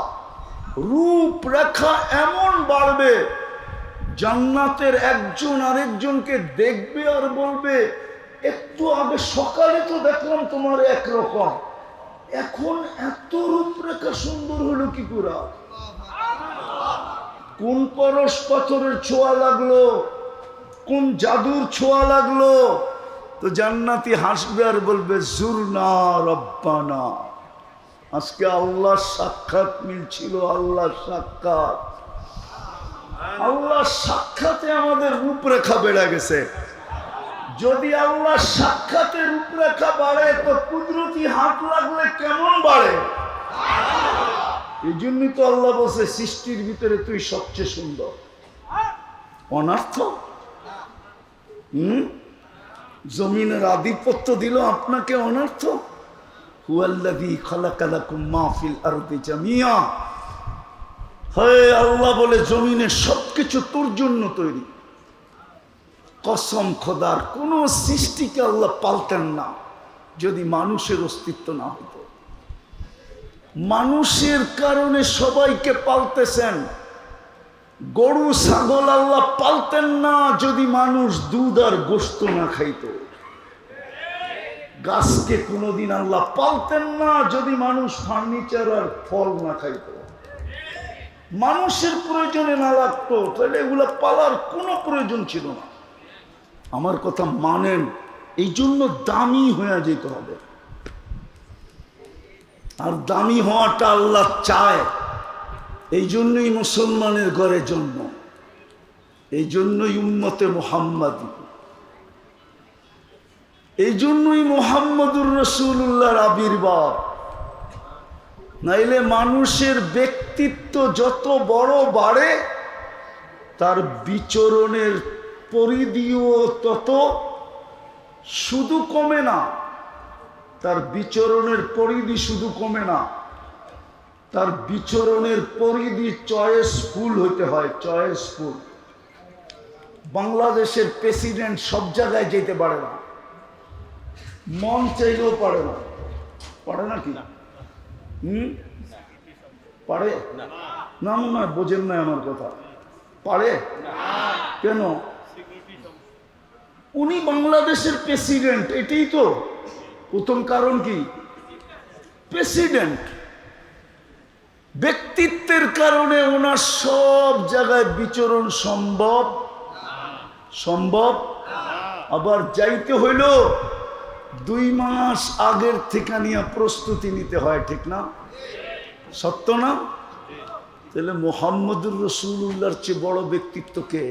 রূপ রেখা এমন বাড়বে, জান্নাতের একজন আরেকজনকে দেখবে আর বলবে, একটু আগে সকালে তো দেখলাম তোমার একরকম, এখন এত রূপরেখা সুন্দর হলো কি করে? কোন পরশ পাথরের ছোঁয়া লাগলো, কোন জাদুর ছোঁয়া লাগলো? তো জান্নাতি হাসবে আর বলবে, জুরনা রব্বানা। আজকে আল্লাহর সাক্ষাৎ মিলছিল, আল্লাহর সাক্ষাৎ। আল্লাহ সাক্ষাতে আমাদের রূপরেখা বেড়ে গেছে। যদি আল্লাহ সাক্ষাতে রূপরেখা বাড়ে তো কুদরতি হাত লাগলে কেমন বাড়ে? এই জন্যই তো আল্লাহ বলছে সৃষ্টির ভিতরে তুই সবচেয়ে সুন্দর। অনার্থ জমিনের আধিপত্য দিল আপনাকে অনার্থ। হুয়াল্লাযী খালাকা লাকুম মা ফিল আরদি জামিয়া। হে আল্লাহ বলে জমিনের সবকিছু তোর জন্য তৈরি। কসম খোদার, কোন সৃষ্টিকে আল্লাহ পালতেন না যদি মানুষের অস্তিত্ব না হতো। মানুষের কারণে সবাইকে পালতেছেন। গরু ছাগল আল্লাহ পালতেন না যদি মানুষ দুধ আর গোশত না খাইত। গাছকে কোনোদিন আল্লাহ পালতেন না যদি মানুষ ফার্নিচার আর ফল না খাইত। মানুষের প্রয়োজনে না লাগতো তাহলে এগুলা পালার কোনো প্রয়োজন ছিল না। আমার কথা মানেন? এই জন্য দামি হয়ে যেতে হবে। আর দামি হওয়াটা আল্লাহ চায়। এই জন্যই মুসলমানের ঘরে জন্ম, এই জন্যই উম্মতে মুহাম্মাদী, এই জন্যই মুহাম্মদুর রাসূলুল্লাহর আবির্ভাব। নাইলে মানুষের ব্যক্তিত্ব যত বড় বাড়ে তার বিচরণের পরিধিও তত শুধু কমে না। তার বিচরণের পরিধি শুধু কমে না, তার বিচরণের পরিধি চয়েসফুল হইতে হয়। চয়েসফুল। বাংলাদেশের প্রেসিডেন্ট সব জায়গায় যেতে পারে না, মন চাইলেও পারে না। পারে না কি? পারে না? মনে হয় বোঝেন না আমার কথা। পারে কেন? উনি বাংলাদেশের প্রেসিডেন্ট, এটাই তো প্রথম কারণ। কি প্রেসিডেন্ট? ব্যক্তিত্বের কারণে ওনার সব জায়গায় বিচরণ সম্ভব সম্ভব। আবার যাইতে হইল 2 মাস আগের থেকে নিয়ে প্রস্তুতি নিতে হয়, ঠিক না? সত্য না? তাহলে মুহাম্মদুর রাসূলুল্লাহর চেয়ে বড় ব্যক্তিত্ব কে?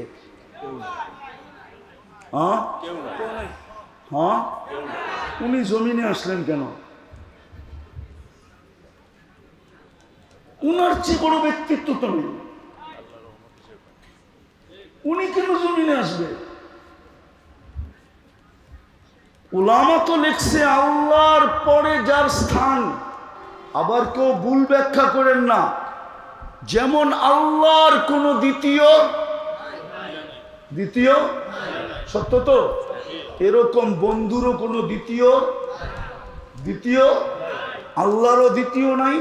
হ্যাঁ, উনি জমিনে আসলেন কেন? উনার চেয়ে বড় ব্যক্তিত্ব তো নেই। উনি কেন জমিনে আসবে? উলামা তো লিখছে আল্লাহর পরে যার স্থান। আবার কেউ ভুল ব্যাখ্যা করেন না। যেমন আল্লাহর কোনো দ্বিতীয় সত্য তো, এরকম বন্ধুরও কোনো দ্বিতীয় আল্লাহরও দ্বিতীয় নাই,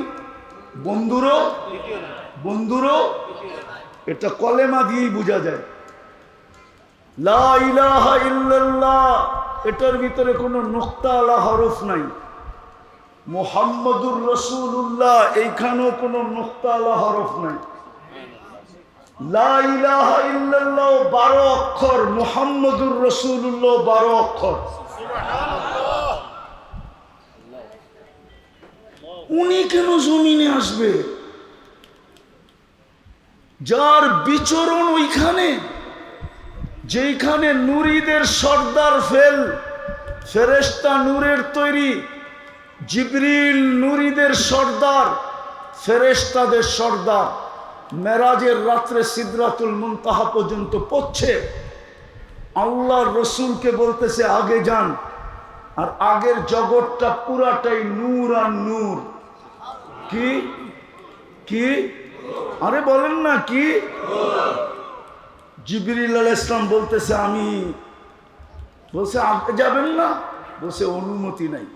বন্ধুরও এটা কলেমা দিয়েই বোঝা যায়। লা ইলাহা ইল্লাল্লাহ, এটার ভিতরে কোনো নুকতা আলা হরফ নাই। মুহাম্মদুর রাসূলুল্লাহ, এইখানেও কোনো নুকতা আলা হরফ নাই। লা ইলাহা ইল্লাল্লাহ 12 অক্ষর, মুহাম্মদুর রাসূলুল্লাহ 12 অক্ষর। উনি কেন জমিনে আসবে? যার বিচরণ ওইখানে, যেখানে নুরীদের সর্দার ফেরেশতা নূরের তৈরি, জিবরিল নুরীদের সর্দার, ফেরেশতাদের সর্দার, মেরাজের রাত্রে সিদরাতুল মুনতাহা পর্যন্ত পৌঁছে আল্লাহর রসুলকে বলতেছে আগে যান। আর আগের জগৎটা পুরাটাই নূর আর নূর। কি আরে বলেন না কি? জিবরিল আলাইহিস সালাম বলতেছে আমি, বলছে আগে যাবেন না? বলছে অনুমতি নাই।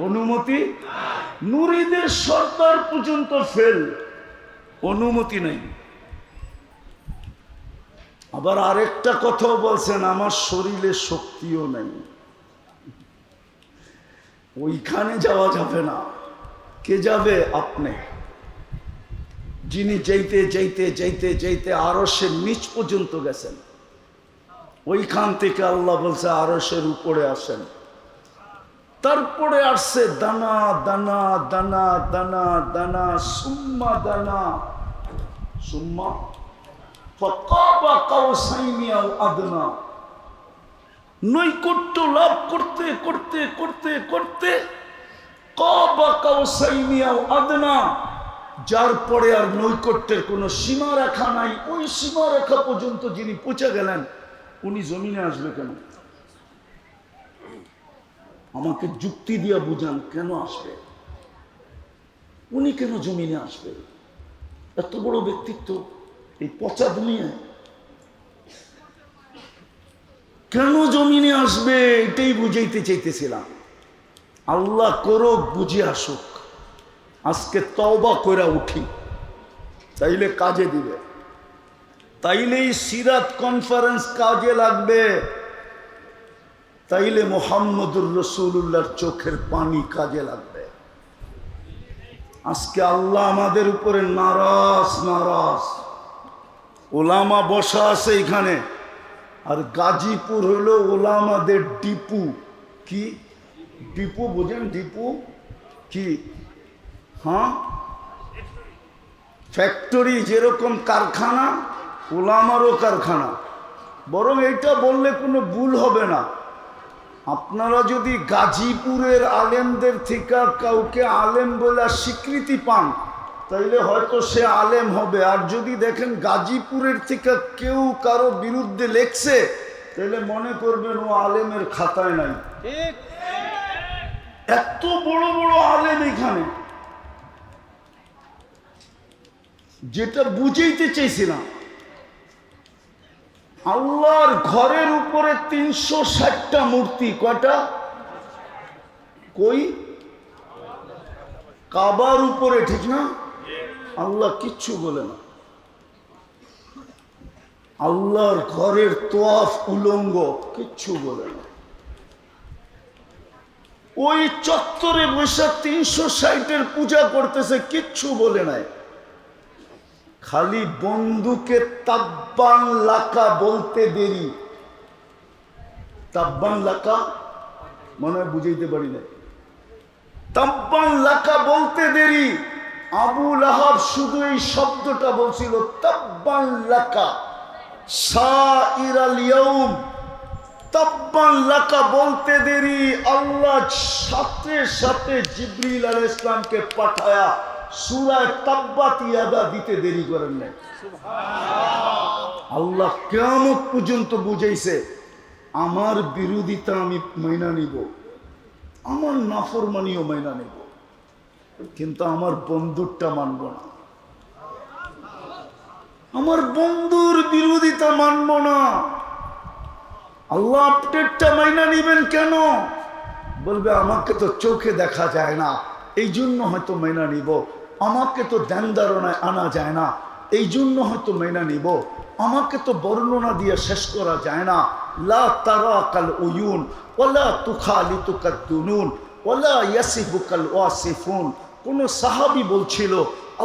অনুমতি নুরীদের সর্দার পর্যন্ত ফেল, অনুমতি নাই। আবার আরেকটা কথাও বলছেন, আমার শরীরে শক্তিও নাই, ওইখানে যাওয়া যাবে না। কে যাবে? আপনি। যিনি যাইতে আরশের নিচ পর্যন্ত গেছেন, ওইখান থেকে আল্লাহ বলছে আরশের উপরে আসেন। তারপরে আসছে দানা দানা দানা দানা দানা সুম্মা দানা সুম্মা ফাকাবা কাউসাইনি আও আদনা। নৈকট্য লাভ করতে করতে করতে করতে কাবা কাউসাইনি আও আদনা, যার পরে আর নৈকট্যের কোনো সীমারেখা নাই, ওই সীমারেখা পর্যন্ত যিনি পৌঁছে গেলেন উনি জমিনে আসবে কেন? আমাকে যুক্তি দিয়ে বুঝান, কেন আসবে? উনি কেন জমিনে আসবে? এত বড় ব্যক্তিত্ব এই পচা দুনিয়ায় কেন জমিনে আসবে? এটাই বুঝাইতে চাইতেছিলাম। আল্লাহ করুক বুঝে আসুক। আজকে তওবা কইরা উঠি, তাইলে কাজে দিবে, তাইলেই সিরাত কনফারেন্স কাজে লাগবে, তাইলে মুহাম্মদুর রাসূলুল্লাহর চোখের পানি কাজে লাগবে। আজকে আল্লাহ আমাদের উপরে নারাজ নারাজ। ওলামা বসা আছে এখানে, আর গাজীপুর হলো ওলামাদের ডিপু। কি ডিপু বোঝেন? ডিপু কি? হ্যাঁ, ফ্যাক্টরি, যেরকম কারখানা, ওলামারও কারখানা। বরং এইটা বললে কোনো ভুল হবে না। আপনারা যদি গাজীপুরের আলেমদের থেকে কাউকে আলেম বলে স্বীকৃতি পান, তাইলে হয়তো সে আলেম হবে। আর যদি দেখেন গাজীপুরের থেকে কেউ কারো বিরুদ্ধে লেখছে, তাহলে মনে করবেন ও আলেমের খাতায় নাই। এত বড় বড় আলেম এখানে। যেটা বুঝাইতে চাইছিলাম, আল্লাহর ঘরের উপরে 360টা মূর্তি। কয়টা? কই? কাবার উপরে, ঠিক না? আল্লাহ কিচ্ছু বলে না। আল্লাহর ঘরের তোয়াফ উলঙ্গ, কিচ্ছু বলে না। ওই চত্বরে বসে 360-এর পূজা করতেছে, কিচ্ছু বলে নাই। খালি বন্ধুকে তাব্বান লাকা বলতে দেরি। তাব্বান লাকা মনে হয় বুঝাইতে পারি না। তাব্বান লাকা বলতে দেরি। আবু লাহাব শুধু এই শব্দটা বলছিল, তাব্বান লাকা সাইরাল ইয়াউম। তাব্বান লাকা বলতে দেরি, আল্লাহ সাথে সাথে জিবরিল আলাইহিস সালামকে পাঠায়া সূরা তাব্বাত ইয়াদা দিতে দেরি করেন নাই। আল্লাহ কিয়ামত পর্যন্ত বুঝাইছে, আমার বিরোধিতা আমি মাইনা নিব, আমার নাফরমানিও মাইনা নিব, কিন্তু আমার বন্ধুরটা মানব না। আমার বন্ধুর বিরোধিতা মানব না। আল্লাহ আপডেটটা মাইনা নিবেন কেন? বলবে আমাকে তো চোখে দেখা যায় না, এই জন্য হয়তো মাইনা নিব। আমাকে তো ধ্যান ধারণায় আনা যায় না, এই জন্য হয়তো মাইনা নিব। আমাকে তো বর্ণনা দিয়ে শেষ করা যায় না। লা তারাকাল উয়ুন ওয়ালা তুখালিতুকাদ দুনুন ওয়ালা ইয়াসিফুকাল ওয়াসিফুন। কোন সাহাবী বলছিল,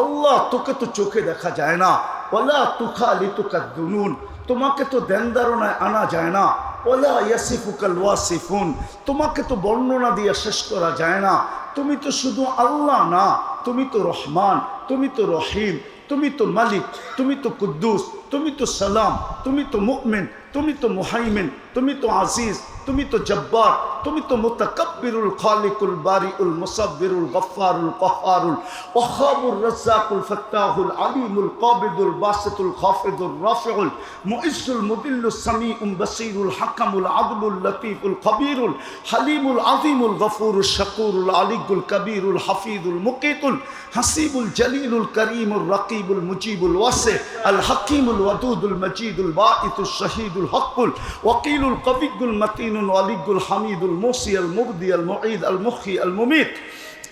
আল্লাহ তোকে তো চোখে দেখা যায় না, ওয়ালা তুখালিতুকাদ দুনুন, তোমাকে তো ধ্যান ধারণায় আনা যায় না, ওয়ালা ইয়াসিফুকাল ওয়াসিফুন, তোমাকে তো বর্ণনা দিয়ে শেষ করা যায় না। তুমি তো শুধু আল্লাহ না, তুমি তো রহমান, তুমি তো রহিম, তুমি তো মালিক, তুমি তো কুদ্দুস, তুমি তো সালাম, তুমি তো মুমিন, তুমি তো মুহাইমিন, তুমি তো আজিজ, তুমি তো জব্বার, তুমি তো মুতাকাব্বিরুল খালিকুল বারিউল মুসাব্বিরুল গফফারুল কহ্হারুল ওয়াহাবুর রাজ্জাকুল ফাত্তাহুল আলিমুল কাবিদুল বাসিতুল খাফিদুর রাফিউল মুইজ্জুল মুদিল্লুস সামিউল বাসীরুল হাকামুল আদলুল লতীফুল খবীরুল হালিমুল আযীমুল গফুরুশ শাকুরুল আলিয়ুল কবীরুল হাফিজুল মুকিতুল হাসিবুল জলিলুল করিমুর রকিবুল মুজিবুল ওয়াসি আল হাকিমুল ওয়াদুদুল মজিদুল বাঈতুশ শহীদুল হকুল ওয়াকিলুল কবিয়ুল মতিনুল ওয়ালিয়ুল হামিদুল মুসি আল মুবদি আল মুঈদ আল মুখী আল মুমিত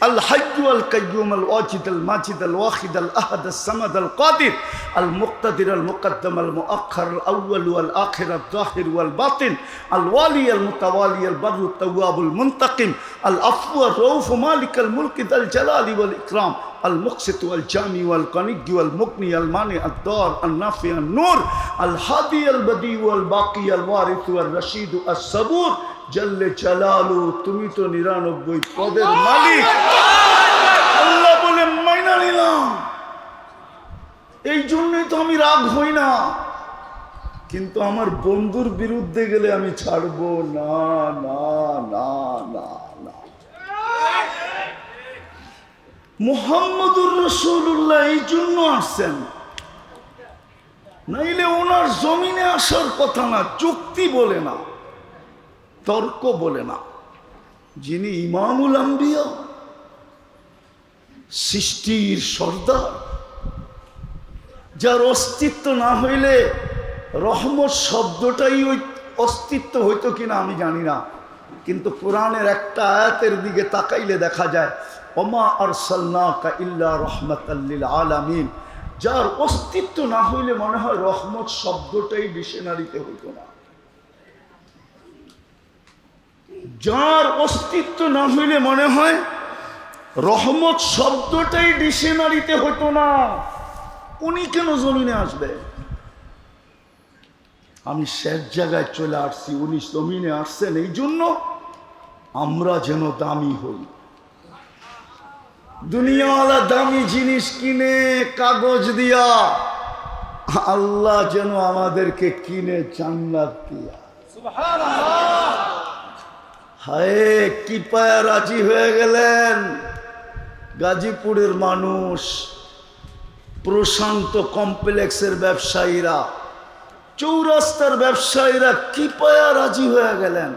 الحي القيوم الواجد الماجد الواحد الأحد الصمد القادر المقتدر المقدم المؤخر الأول والآخر الظاهر والباطن الوالي المتوالي البر التواب المنتقم العفو الرؤوف مالك الملك ذا الجلال والإكرام المقسط والجامع والغني والمغني المانع الضار النافع النور الهادي البديع والباقي الوارث والرشيد الصبور জাল্লে জালালু, তুমি তো 99 পদের মালিক। আল্লাহ বলে মাইনা নিলাম, এই জন্যই তো আমি রাগ হই না, কিন্তু আমার বন্ধুর বিরুদ্ধে গেলে আমি ছাড়বো না না না না না। মুহাম্মদুর রাসূলুল্লাহ এই জন্য আসছেন, নাইলে ওনার জমিনে আসার কথা না। যুক্তি বলে না, তর্ক বলে না। যিনি ইমামুল আম্বিয়া, সৃষ্টির সর্দার, যার অস্তিত্ব না হইলে রহমত শব্দটাই ওই অস্তিত্ব হইতো কিনা আমি জানি না, কিন্তু কোরআনের একটা আয়াতের দিকে তাকাইলে দেখা যায় ওমা আরসালনাকা ইল্লা রাহমাতাল লিল আলামিন। যার অস্তিত্ব না হইলে মনে হয় রহমত শব্দটাই ডিকশনারিতে হইতো না। যার অস্তিত্ব না হইলে মনে হয় রহমত শব্দটাই ডিকশনারিতে হইতো না। উনি কেন জমিনে আসবে? আমি শেষ জায়গায় চলে আসছি, উনি জমিনে আসছেন এই জন্য আমরা যেন দামি হই। দুনিয়াওয়ালা দামি জিনিস কিনে কাগজ দিয়া, আল্লাহ যেন আমাদেরকে কিনে জান্নাত দিয়া। সুবহানাল্লাহ। হায় কি পায়া রাজি হয়ে গেলেন গাজীপুরের মানুষ, প্রশান্ত কমপ্লেক্সের ব্যবসায়ীরা, চৌরাস্তার ব্যবসায়ীরা কি পায়া রাজি হয়ে গেলেন।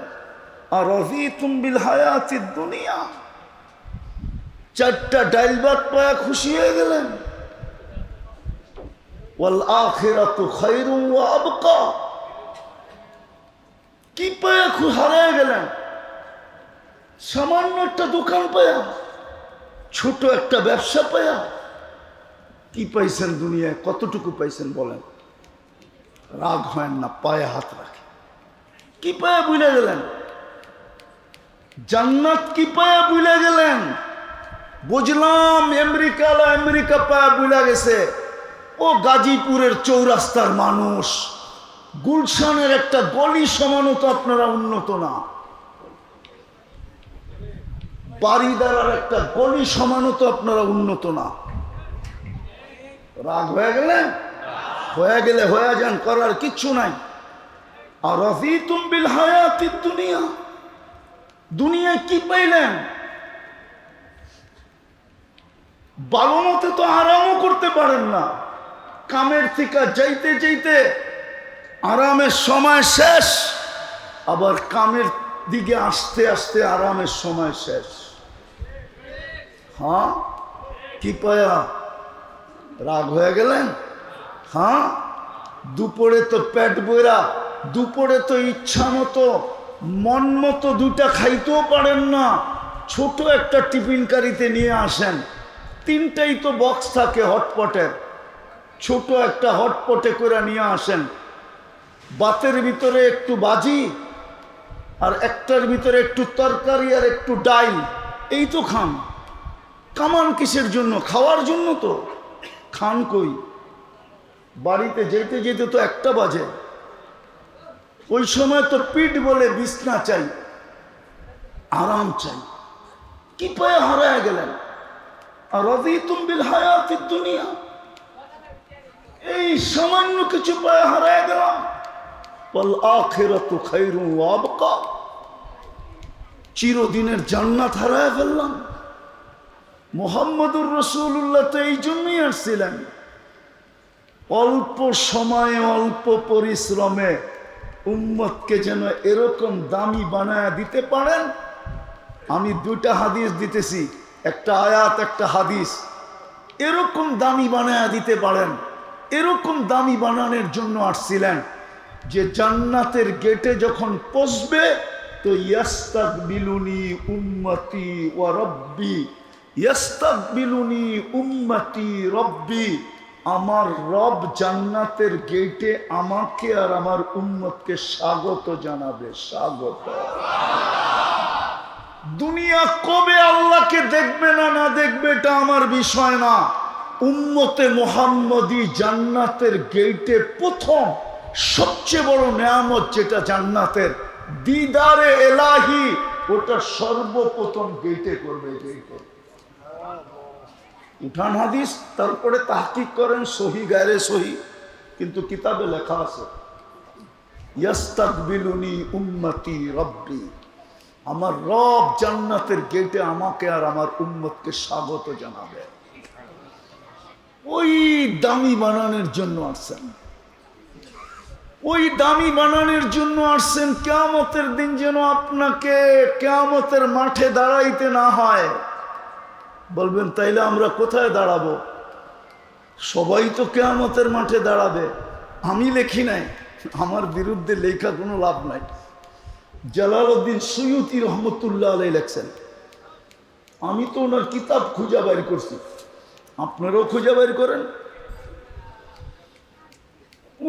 আর রাযীতুম বিল হায়াতিদ দুনিয়া, 4টা ডাইল ভাত পায়া খুশি হয়ে গেলেন। ওয়াল আখিরাতু খায়রুন ওয়া আবকা, কি পায়া হারিয়ে গেলেন। সামান্য একটা দোকান পায়া, ছোট একটা ব্যবসা পায়া কি পাইছেন দুনিয়ায়? কতটুকু পাইছেন বলেন? রাগ হয় না, পায়ে হাত রাখে। কি পায়া ভুলে গেলেন? জান্নাত কি পায়া ভুলে গেলেন? বুঝলাম আমেরিকা পায়া ভুলে গেছে। ও গাজীপুরের চৌরাস্তার মানুষ, গুলশানের একটা গলি সমানও তো আপনারা উন্নত না, বাড়িদারার একটা গলি সমানও তো আপনারা উন্নত না। রাগ হয়ে গেলেন? হয়ে গেলে হয়ে যান, করার কিচ্ছু নাই। আর রাযীতুম বিল হায়াতিদ দুনিয়া, দুনিয়ায় কি পাইলেন? ভালো মতে তো আরামও করতে পারেন না, কামের থেকে যাইতে যাইতে আরামের সময় শেষ, আবার কামের দিকে আসতে আসতে আরামের সময় শেষ। হ্যাঁ, কি পায়া রাগ হয়ে গেলেন? হ্যাঁ, দুপুরে তো পেট বইরা, দুপুরে তো ইচ্ছা মতো মন মতো 2টা খাইতেও পারেন না, ছোট একটা টিফিন কারিতে নিয়ে আসেন। 3টাই তো বক্স থাকে হটপটের, ছোট একটা হটপটে করে নিয়ে আসেন। ভাতের ভিতরে একটু ভাজি, আর একটার ভিতরে একটু তরকারি আর একটু ডাল, এই তো খান। কামান কিসের জন্য? খাওয়ার জন্য তো। খান কই? বাড়িতে যেতে যেতে তো 1টা বাজে। ওই সময় তো পিঠ বলে বিছনা চাই, আরাম চাই। কি পায়ে হারায় গেলেন? আর রাযীতুম বিল হায়াতিদ দুনিয়া, এই সামান্য কিছু পায়ে হারায় গেলাম। ওয়াল আখিরাতু খায়রুন ওয়া আবকা, চিরদিনের জান্নাত হারায় ফেললাম। মুহাম্মদুর রাসূলুল্লাহ তো এই জন্যই আসছিলেন, অল্প সময়ে অল্প পরিশ্রমে উম্মতকে যেন এরকম দামি বানায় দিতে পারেন। আমি 2টা হাদিস দিতেছি, একটা আয়াত একটা হাদিস। এরকম দামি বানায় দিতে পারেন, এরকম দামি বানানোর জন্য আসছিলেন যে জান্নাতের গেটে যখন পৌঁছবে তো ইয়াস্তাকবিলুনি উম্মতি ওয়া রব্বি, ইয়াস্তাকবিলুনি উম্মতি রব্বি, আমার রব জান্নাতের গেটে আমাকে আর আমার উম্মতকে স্বাগত জানাবে। স্বাগত। দুনিয়া কবে আল্লাহকে দেখবে না না দেখবে এটা আমার বিষয় না। উম্মতে মুহাম্মদী জান্নাতের গেটে প্রথম সবচেয়ে বড় নেয়ামত যেটা জান্নাতের, দিদারে এলাহি ওটা সর্বপ্রথম গেটে করবে। গেটে উঠান হাদিস, তারপরে তাহকিক করেন সহি গায়রে সহি, কিন্তু কিতাবে লেখা আছে ইয়াস্তাকবিলুনি উম্মতি রব্বি, আমার রব জান্নাতের গেটে আমাকে আর আমার উম্মতকে স্বাগত জানাবে। ওই দামি বানানোর জন্য আসছেন, ওই দামি বানানোর জন্য আসছেন কিয়ামতের দিন যেন আপনাকে কিয়ামতের মাঠে দাঁড়াইতে না হয়। বলবেন তাইলে আমরা কোথায় দাঁড়াবো? সবাই তো কিয়ামতের মাঠে দাঁড়াবে। আমি লেখি নাই, আমার বিরুদ্ধে লেখা কোনো লাভ নাই। জালালউদ্দিন সুয়ুতি রহমতুল্লাহ আলাইহি লেখছেন, আমি তো ওনার কিতাব খুঁজে বের করছি, আপনারাও খুঁজে বের করেন।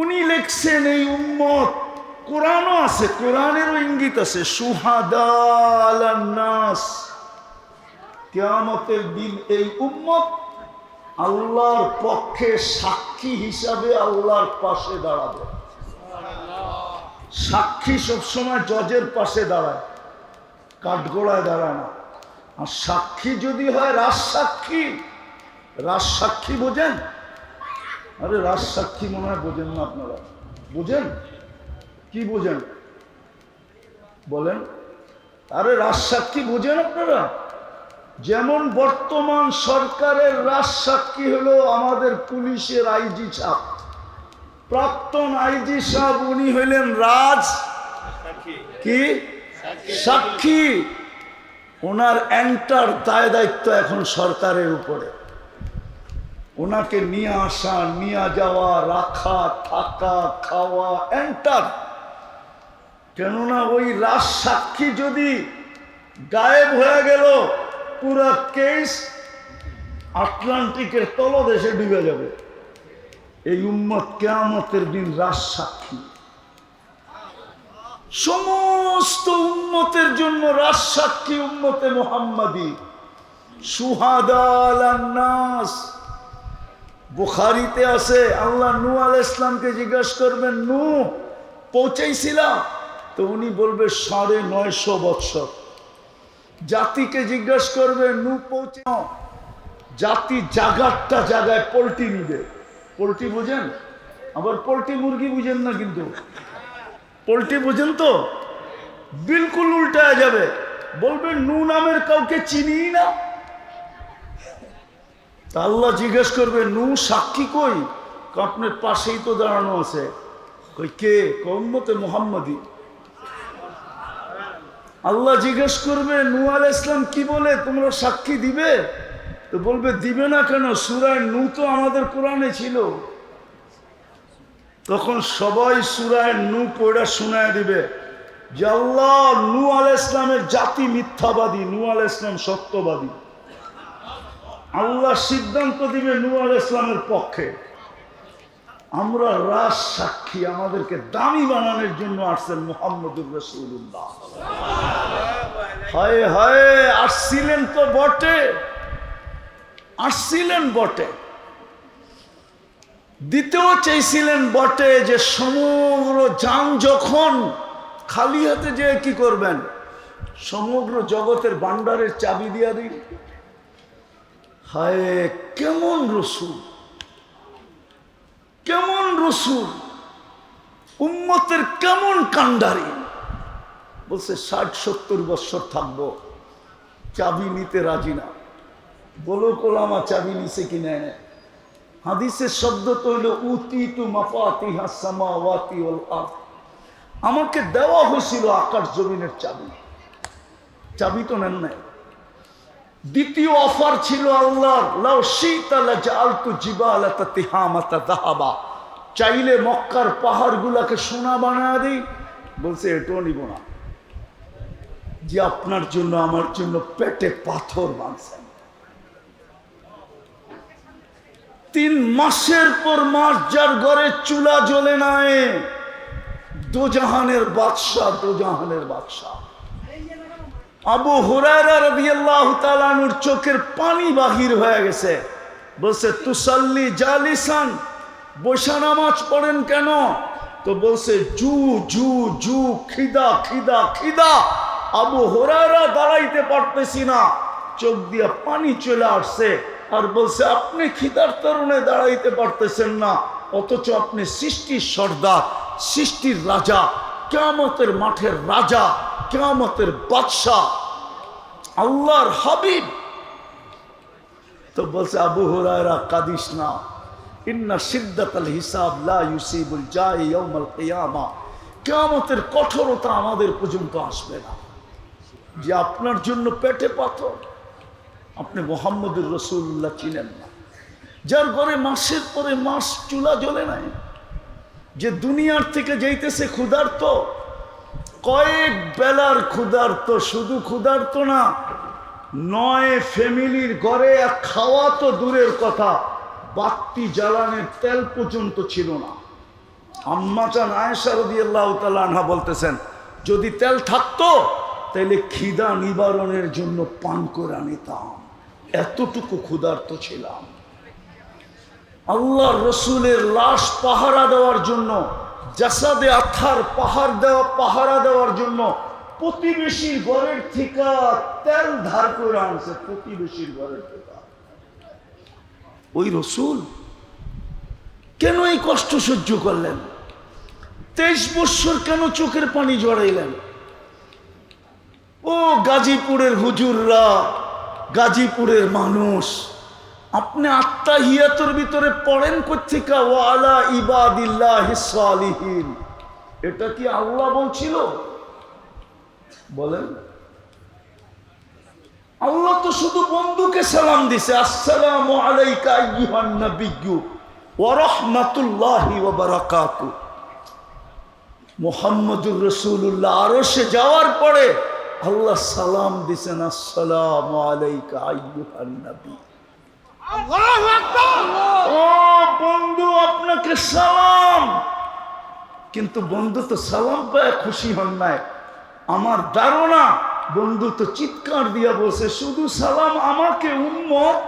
উনি লেখছেন এই উম্মত, কোরআনও আছে, কোরআনেরও ইঙ্গিত আছে, শুহাদা আলান নাস, কিয়ামতের দিন এই উম্মত আল্লাহর পক্ষে সাক্ষী হিসাবে আল্লাহর পাশে দাঁড়াবে। সাক্ষী সবসময় জজের পাশে দাঁড়ায়, কাঠগোড়ায় দাঁড়ায় না। আর সাক্ষী যদি হয় রাজসাক্ষী, রাজসাক্ষী বোঝেন? আরে রাজসাক্ষী মনে হয় বোঝেন না আপনারা। বোঝেন? কি বোঝেন বলেন? আরে রাজসাক্ষী বোঝেন আপনারা? যেমন বর্তমান সরকারের রাজসাক্ষী হলো আমাদের পুলিশের আইজি সাহেব, প্রাক্তন আইজি সাহেব, উনি হইলেন রাজ কি সাক্ষী। ওনার এন্টার দায় দায়িত্ব এখন সরকারের উপরে। ওনাকে নিয়ে আসা, নিয়ে যাওয়া, রাখা, থাকা, খাওয়া, এন্টার। কেননা ওই রাজ সাক্ষী যদি গায়েব হয়ে গেল, পুরা কেস আটলান্টিকের তলদেশে ডুবে যাবে। এই উম্মত কিয়ামতের দিন রাজ সাক্ষী, সমস্ত উম্মতের জন্য রাজ সাক্ষী উম্মতে মুহাম্মাদি, শুহাদা আলান নাস। বুখারীতে আছে, আল্লাহ নূহ আলাইহিস সালামকে জিজ্ঞাসা করবেন, নূহ পৌঁছাইছিলাম? তো উনি বলবে 950 বৎসর। জাতিকে জিজ্ঞাসা করবে, নূহ পৌঁছাও? জাতি জাগারটা জায়গায় পোল্ট্রি নিবে। পোল্ট্রি বুঝেন? আবার পোল্ট্রি মুরগি বুঝেন না, কিন্তু পোল্ট্রি বুঝেন তো? বিলকুল উল্টায় যাবে, বলবে নূহ নামের কাউকে চিনি না। তা আল্লাহ জিজ্ঞেস করবে, নূহ সাক্ষী কই? আপনার পাশেই তো দাঁড়ানো আছে। কই কে? উম্মতে মুহাম্মাদি। আল্লাহ জিজ্ঞেস করবে, নূহ আলাইহিস সালাম কি বলে, তোমরা সাক্ষী দিবে? তো বলবে দিবে না কেন, সূরা নূহ তো আমাদের কোরআনে ছিল। তখন সবাই সূরা নূহ পড়া শোনায় দিবে যে আল্লাহ, নূহ আলাইহিস সালামের জাতি মিথ্যাবাদী, নূহ আলাইহিস সালাম সত্যবাদী। আল্লাহ সিদ্ধান্ত দিবে নূহ আলাইহিস সালামের পক্ষে। আমরা রাজ সাক্ষী, আমাদেরকে দামি বানানোর জন্য আসছেন মুহাম্মদুর রাসূলুল্লাহ। হায় হায়, আসছিলেন তো বটে, আসছিলেন বটে, দিতেও চাইছিলেন বটে যে সমগ্র জান যখন খালি হাতে যে কি করবেন, সমগ্র জগতের ভান্ডারের চাবি দিয়া দিন। হায় কেমন রসূল, কেমন রসূল, উম্মতের কেমন কান্ডারি। বলছে 60-70 বৎসর থাকবো, চাবি নিতে রাজি না। বলো কোলামা চাবি নিছে কি নেয়? হাদিসের শব্দ তো হইল উতিতু মাফাতিহাস সামাওয়াতি ওয়াল আরদ, আমাকে দেওয়া হয়েছিল আকাশ জমিনের চাবি। চাবি তো নেন নাই। দ্বিতীয় অফার ছিল আল্লাহর, লাউ শিতা লাজআলতু জিবালাতা তিহামাতা যাহাবা, চাইলে মক্কার পাহাড়গুলোকে সোনা বানায় দিই। বলছে এটাও নিব না, যে আপনার জন্য আমার জন্য পেটে পাথর বাঁধছেন। 3 মাসের পর মাস যার ঘরে চুলা জ্বলে নাই, দোজাহানের বাদশাহ, দোজাহানের বাদশাহ। আবু হুরায়রা রাদিয়াল্লাহু তাআলা আনহুর চোখের পানি বাহির হয়ে গেছে। বলছে তুসাল্লি জালিসান, বসে নামাজ পড়েন কেন? তো বলছে জু জু জু, খিদা খিদা খিদা। আবু হুরায়রা দাঁড়াইতে পারতেছি না, চোখ দিয়া পানি চলে আসছে, আর বলছে আপনি খিদার কারণে দাঁড়াইতে পারতেছেন না, অথচ আপনি সৃষ্টির সর্দার, সৃষ্টির রাজা, কিয়ামতের মাঠের রাজা, কিয়ামতের বাদশাহ, আল্লাহর হাবিব। তো বলছে আবু হুরায়রা কাঁদিস না, ইন্না শিদ্দাতাল হিসাব লা ইউসিবুল জাই ইয়াউমাল কিয়ামা, কিয়ামতের কঠোরতা আমাদের পর্যন্ত আসবে না। যে আপনার জন্য পেটে পাথর, আপনি মুহাম্মদুর রাসূলুল্লাহ চিনেন না, যার ঘরে মাসের পরে মাস চুলা জ্বলে নাই, যে দুনিয়ার থেকে যাইতেছে ক্ষুধার্ত, কয়েক বেলার ক্ষুধার্ত, শুধু ক্ষুধার্ত না, 9 ফ্যামিলির ঘরে এক খাওয়া তো দূরের কথা, বাতি জ্বালানোর তেল পর্যন্ত ছিল না। আম্মা জান আয়েশা রাদিয়াল্লাহু তাআলা আনহা বলতেছেন, যদি তেল থাকতো তাহলে খিদা নিবারণের জন্য পান করে নিতাম, এতটুকু ক্ষুধার্ত ছিলাম। আল্লাহর রসুলের লাশ পাহারা দেওয়ার জন্য, জাসাদে আথার পাহারা দেওয়ার জন্য প্রতিবেশীর ঘরের থেকে তেল ধার করে আনছে, প্রতিবেশীর ঘরের থেকে। ওই রসুল কেন এই কষ্ট সহ্য করলেন? 23 বৎসর কেন চোখের পানি জড়াইলেন? ও গাজীপুরের হুজুররা, গাজীপুরের মানুষ, আপনি আত্তাহিয়াতুর ভিতরে পড়েন কোত্থেকে ওয়া আলা ইবাদিল্লাহিস সালিহিন, এটা কি আল্লাহ বলছিল? বলেন। আল্লাহ তো শুধু বন্ধুকে সালাম দিছে, আসসালামু আলাইকা আইয়ুহান নাবিয়্যু ওয়া রাহমাতুল্লাহি ওয়া বারাকাতুহু। মুহাম্মদুর রাসূলুল্লাহ আরশে যাওয়ার পরে আল্লাহ সালাম দিছেন, আসসালামু আলাইকা আইয়ুহান নবী। আল্লাহু আকবার। ও বন্ধু, আপনাকে সালাম। কিন্তু বন্ধু তো সালাম পেয়ে খুশি হন নাই। আমার ধারণা বন্ধু তো চিৎকার দিয়া বলছে, শুধু সালাম আমাকে, উম্মত।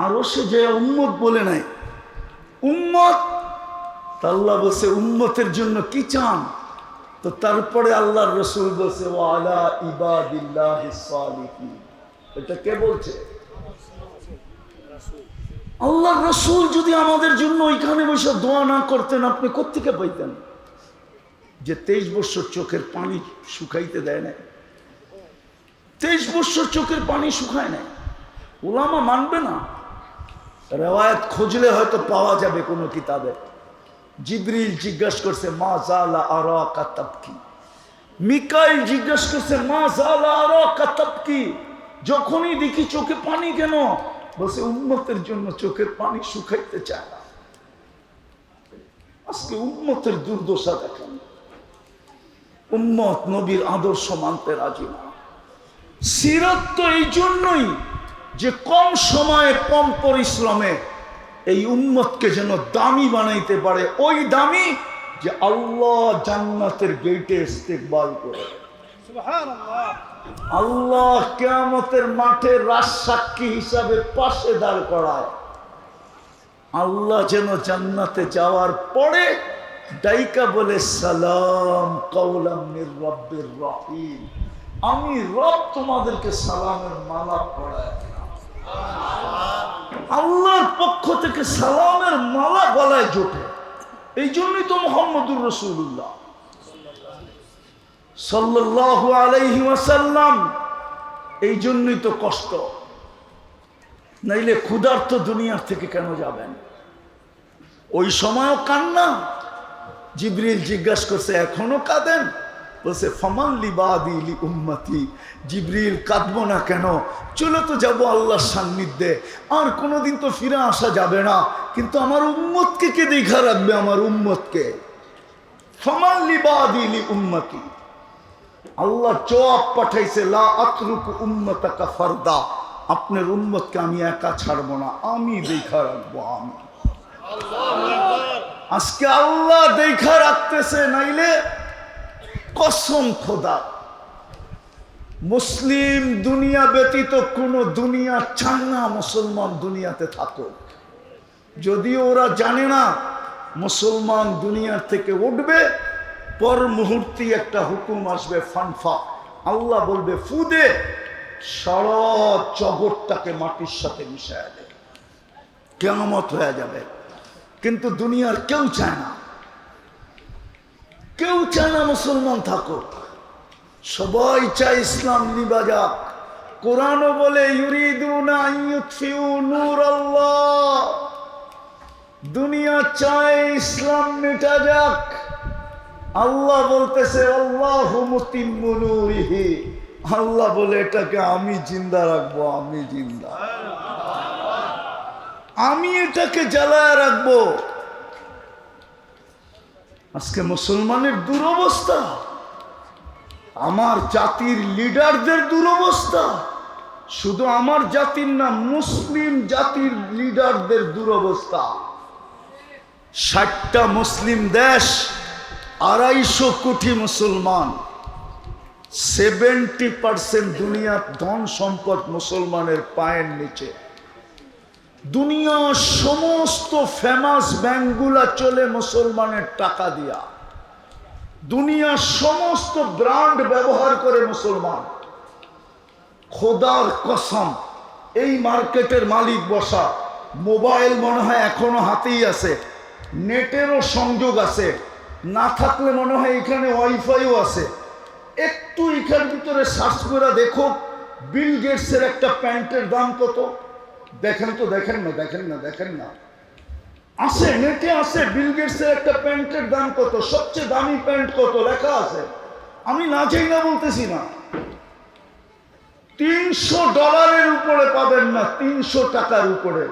আরো সে যে উম্মত বলে নাই, উম্মত। আল্লাহ বলছে উম্মতের জন্য কি চান? তো তারপরে আল্লাহর রসুল বলছে ওয়া আলা ইবাদিল্লাহিস সালিহিন। এটা কে বলছে? আল্লাহর রসুল যদি আমাদের জন্য ওইখানে বসে দোয়া না করতেন, আপনি কোত্থেকে পাইতেন? যে 23 বৎসর চোখের পানি শুকাইতে দেয় নাই, 23 বৎসর চোখের পানি শুকায় নাই। উলামা মানবে না, রেওয়ায়াত খুঁজলে হয়তো পাওয়া যাবে কোনো কিতাবে। জিবরিল জিজ্ঞাসা করছে মা জালা আরাকা তাবকি, মিকাইল জিজ্ঞাসা করছে মা জালা আরাকা তাবকি, যখনই দেখি চোখে পানি কেন? বলছে উম্মতের জন্য চোখের পানি শুকাইতে চায় না। আজকে উম্মতের দুর্দশা দেখেন, উম্মত নবীর আদর্শ মানতে রাজি না। সিরাত তো এই জন্যই যে কম সময়ে কম পরিশ্রমে এই উম্মতকে যেন দামি বানাইতে পারে, ওই দামি যে আল্লাহ জান্নাতের গেটে ইস্তেকবাল করে। সুবহানাল্লাহ। আল্লাহ কিয়ামতের মাঠে রাজসাক্ষী হিসাবে পাশে দাঁড় করায়। আল্লাহ যেন জান্নাতে যাওয়ার পরে ডাইকা বলে সালাম কাওলাম মির রাব্বির রহিম, আমি রব তোমাদেরকে সালামের মালা পরায়। আল্লাহর পক্ষ থেকে সালামের মালা গলায় জোটে। এই জন্যই তো মুহাম্মদুর রাসূলুল্লাহ সাল্লাল্লাহু আলাইহি ওয়াসাল্লাম, এই জন্যই তো কষ্ট। নাইলে ক্ষুধার্ত দুনিয়ার থেকে কেন যাবেন? ওই সময়ও কান্না। জিবরিল জিজ্ঞাসা করছে এখনো কাঁদেন? বলছে ফামান লিবাদি লি উম্মতি। জিবরিল কাঁদবো না কেন? চলে তো যাবো আল্লাহর সান্নিধ্যে, আর কোনোদিন তো ফিরে আসা যাবে না, কিন্তু আমার উম্মতকে কে দেখা রাখবে? আমার উম্মতকে। ফামান লিবাদি লি উম্মতি। আল্লাহ জবাব পাঠাইছে লা আতরুকু উম্মতাকা ফারদা, আপনার উম্মতকে আমি একা ছাড়বো না, আমি দেখা রাখবো। আমি আজকে আল্লাহ দেখা রাখতেছে, নাইলে কসম খোদা মুসলিম দুনিয়া ব্যতীত কোন দুনিয়া চায় না মুসলমান দুনিয়াতে থাকুক। যদিও ওরা জানে না মুসলমান দুনিয়ার থেকে উঠবে, পর মুহূর্তে একটা হুকুম আসবে, ফানফা, আল্লাহ বলবে ফু দে, সারা জগৎটাকে মাটির সাথে মিশায় দেয়, কিয়ামত হয়ে যাবে। কিন্তু দুনিয়ার কেউ চায় না, কেউ চায় না মুসলমান থাকুক, সবাই চায় ইসলাম নিভা যাক। কোরআনও বলে ইউরিদুনা আন ইউতফিউ নূর আল্লাহ, দুনিয়া চায় ইসলাম মিটা যাক। আল্লাহ বলতেছে আল্লাহু মুতিম্মু নূরিহি, আল্লাহ বলে এটাকে আমি জিন্দা রাখবো, আমি জিন্দা, আমি এটাকে জ্বালায় রাখবো। আজকে মুসলমানের দুরবস্থা, আমার জাতির লিডারদের দুরবস্থা, শুধু আমার জাতির না, মুসলিম জাতির লিডারদের দুরবস্থা। 60টা মুসলিম দেশ, 250 কোটি মুসলমান, 70% দুনিয়ার ধন সম্পদ মুসলমানের পায়ের নিচে। দুনিয়ার সমস্ত ফেমাস ব্যাংকগুলা চলে মুসলমানের টাকা দিয়া, দুনিয়ার সমস্ত ব্র্যান্ড ব্যবহার করে মুসলমান। খোদার কসম, এই মার্কেটের মালিক বসা, মোবাইল মনে হয় এখনো হাতেই আছে, নেটেরও সংযোগ আছে, না থাকলে মনে হয় এখানে ওয়াইফাইও আছে। একটু এখান ভিতরে সার্চ করে দেখো বিল গেটসের একটা প্যান্টের দাম কত, দেখেন তো, দেখেন না, দেখেন না, দেখেন না, আছে নেটে আছে, বিল গেটসের একটা প্যান্টের দাম কত, সবচেয়ে দামি প্যান্ট কত লেখা আছে। আমি না চাই না বলতেছি না, $300 উপরে পাবেন না, 300 টাকার উপরে,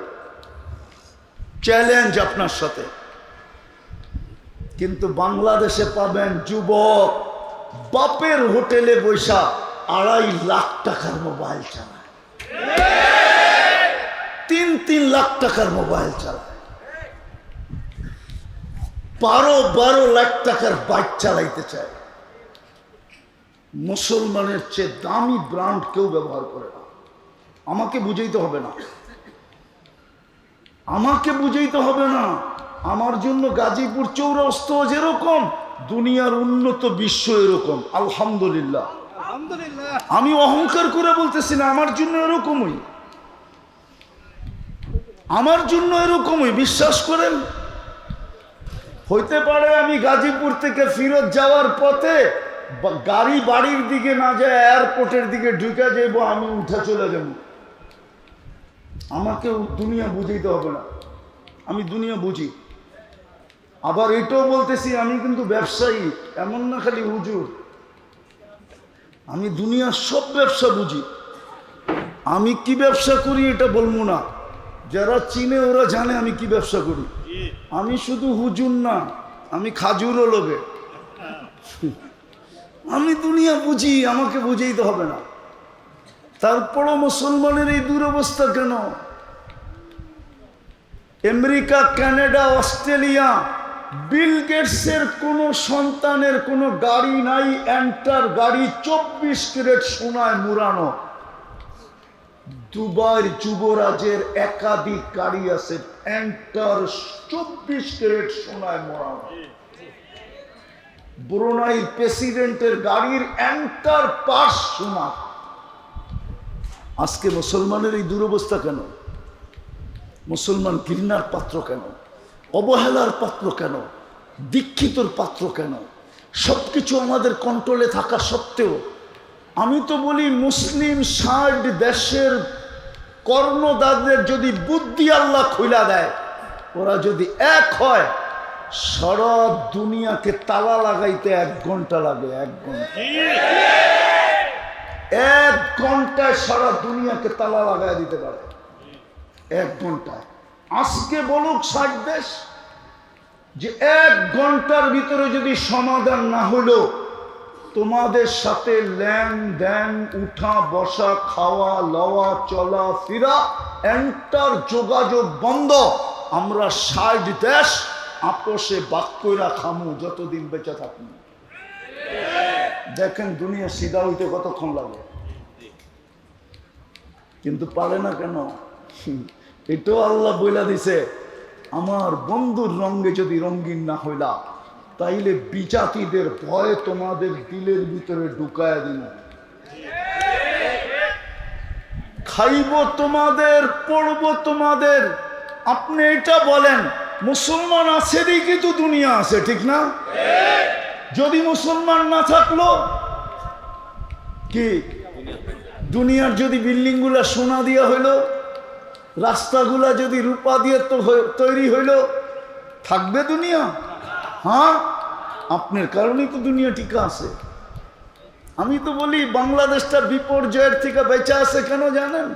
চ্যালেঞ্জ আপনার সাথে। কিন্তু বাংলাদেশে পাবেন যুবক বাপের হোটেলে বৈশা 2.5 লাখ টাকার মোবাইল চালায়, 3 লাখ টাকার মোবাইল চালায়, 12 লাখ টাকার বাইক চালাইতে চায়। মুসলমানের চেয়ে দামি ব্র্যান্ড কেউ ব্যবহার করে না। আমাকে বুঝাইতে হবে না, আমাকে বুঝাইতে হবে না। আমার জন্য গাজীপুর চৌরাস্তা যেরকম, দুনিয়ার উন্নত বিশ্ব এরকম, আলহামদুলিল্লাহ। আমি অহংকার করে বলতেছি না, আমার জন্য এরকমই, আমার জন্য এরকমই, বিশ্বাস করেন। হইতে পারে আমি গাজীপুর থেকে ফিরত যাওয়ার পথে গাড়ি বাড়ির দিকে না যায়, এয়ারপোর্টের দিকে ঢুকে যাইব, আমি উঠে চলে যাব। আমাকে দুনিয়া বুঝাইতে হবে না, আমি দুনিয়া বুঝি। আবার এটাও বলতেছি আমি কিন্তু ব্যবসায়ী, এমন না খালি হুজুর, আমি দুনিয়ার সব ব্যবসা বুঝি। আমি কি ব্যবসা করি এটা বলবো না, যারা চিনে ওরা জানে আমি কি ব্যবসা করি। আমি শুধু হুজুর না, আমি খাজুরও লোভে, আমি দুনিয়া বুঝি, আমাকে বুঝাইতে হবে না। তারপরও মুসলমানের এই দুরবস্থা কেন? আমেরিকা, কানাডা, অস্ট্রেলিয়া, বিল গেটসের কোনো সন্তানের কোনো গাড়ি নাই, এন্টার গাড়ি 24 ক্যারেট সোনায় মুড়ানো। দুবাইয়ের যুবরাজের একাধিক গাড়ি আছে, এন্টার 24 ক্যারেট সোনায় মোড়ানো। ব্রুনাইয়ের প্রেসিডেন্টের গাড়ির এন্টার পাশ সোনা। আজকে মুসলমানের এই দুরবস্থা কেন? মুসলমান ঘৃণার পাত্র কেন? অবহেলার পাত্র কেন? দীক্ষিতর পাত্র কেন? সবকিছু আমাদের কন্ট্রোলে থাকা সত্ত্বেও আমি তো বলি, মুসলিম 60 দেশের কর্ণদারদের যদি বুদ্ধি আল্লাহ খুইলা দেয়, ওরা যদি এক হয়, সারা দুনিয়াকে তালা লাগাইতে 1 ঘন্টা লাগে। 1 ঘন্টা, 1 ঘন্টায় সারা দুনিয়াকে তালা লাগাই দিতে পারে, 1 ঘন্টায়। আজকে বলুক 60 দেশ যে 1 ঘন্টার ভিতরে যদি সমাধান না হলো, তোমাদের সাথে লেনদেন, উঠা বসা, খাওয়া লওয়া, চলা ফিরা, এন্টার যোগাযোগ বন্ধ। আমরা 60 দেশ আপোষে বাক্যরা খামু যতদিন বেঁচে থাকুন। দেখেন দুনিয়া সিধা হইতে কতক্ষণ লাগে, কিন্তু পারে না কেন? এটাও আল্লাহ বইলা দিছে, আমার বন্ধুর রঙে যদি রঙিন না হইলা, তাইলে বিজাতিদের ভয় তোমাদের দিলের ভিতরে ঢুকায় দিন। খাইব তোমাদের, পড়ব তোমাদের। আপনি এটা বলেন, মুসলমান আছে দেখি তো দুনিয়া আছে, ঠিক না? যদি মুসলমান না থাকলো কি, দুনিয়ার যদি বিল্ডিং গুলা সোনা দিয়া হইলো, রাস্তাগুলা যদি রূপা দিয়ে তৈরি হইল, থাকবে দুনিয়া? হ্যাঁ, আপনার কারণেই তো দুনিয়া টিকা আছে। আমি তো বলি বাংলাদেশটা বিপর্যয়ের থেকে বেঁচে আছে কেন জানেন?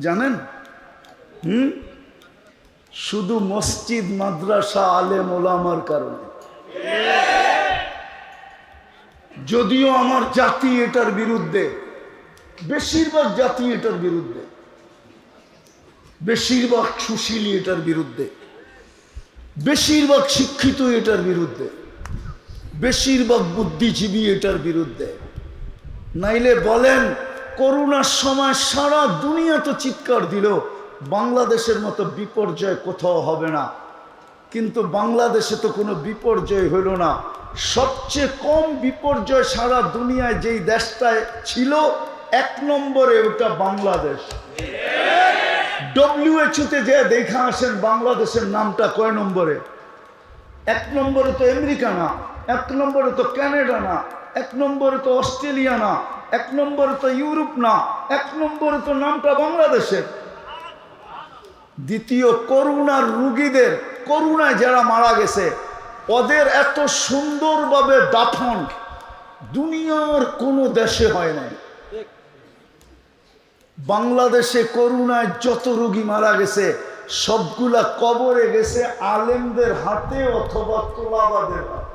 জানেন? শুধু মসজিদ, মাদ্রাসা, আলেম ওলামার কারণে। যদিও আমার জাতি এটার বিরুদ্ধে, বেশিরভাগ জাতি এটার বিরুদ্ধে, বেশিরভাগ সুশীলী এটার বিরুদ্ধে, বেশিরভাগ শিক্ষিত এটার বিরুদ্ধে, বেশিরভাগ বুদ্ধিজীবী এটার বিরুদ্ধে। নাইলে বলেন, করোনার সময় সারা দুনিয়া তো চিৎকার দিল বাংলাদেশের মতো বিপর্যয় কোথাও হবে না, কিন্তু বাংলাদেশে তো কোনো বিপর্যয় হইল না। সবচেয়ে কম বিপর্যয় সারা দুনিয়ায় যেই দেশটায় ছিল, 1 নম্বরে ওটা বাংলাদেশ। WHO-তে যে দেখা আসেন বাংলাদেশের নামটা কয় নম্বরে? 1 নম্বরে তো আমেরিকা না, 1 নম্বরে তো কানাডা না, 1 নম্বরে তো অস্ট্রেলিয়া না, 1 নম্বরে তো ইউরোপ না, 1 নম্বরে তো নামটা বাংলাদেশের। দ্বিতীয়, করোনার রোগীদের, করোনায় যারা মারা গেছে ওদের এত সুন্দরভাবে দাফন দুনিয়ার কোনো দেশে হয় নাই। বাংলাদেশে করোনায় যত রোগী মারা গেছে সবগুলা কবরে গেছে আলেমদের হাতে অথবা তোলাবাদের হাতে।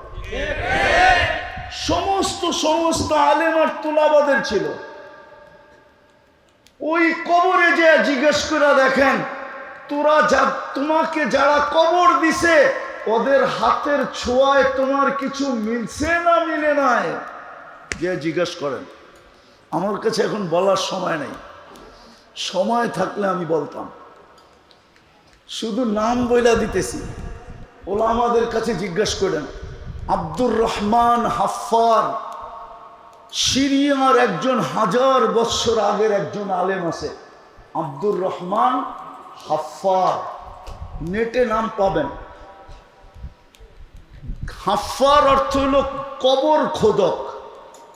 সমস্ত আলেম আর তোলাবাদের ছিল। ওই কবরে যে জিজ্ঞেস করে দেখেন, তোমাকে যারা কবর দিছে ওদের হাতের ছোঁয়ায় তোমার কিছু মিলছে না মিলে নাই, যে জিজ্ঞেস করেন। আমার কাছে এখন বলার সময় নেই, সময় থাকলে আমি বলতাম। শুধু নাম বইলা দিতেছি, ওলামাদের কাছে জিজ্ঞেস করেন। আব্দুর রহমান হাফফার, সিরিয়ার একজন 1000 বছর আগের একজন আলেম আছে, আব্দুর রহমান হাফফার, নেটে নাম পাবেন। হাফফার অর্থ হলো কবর খোদক,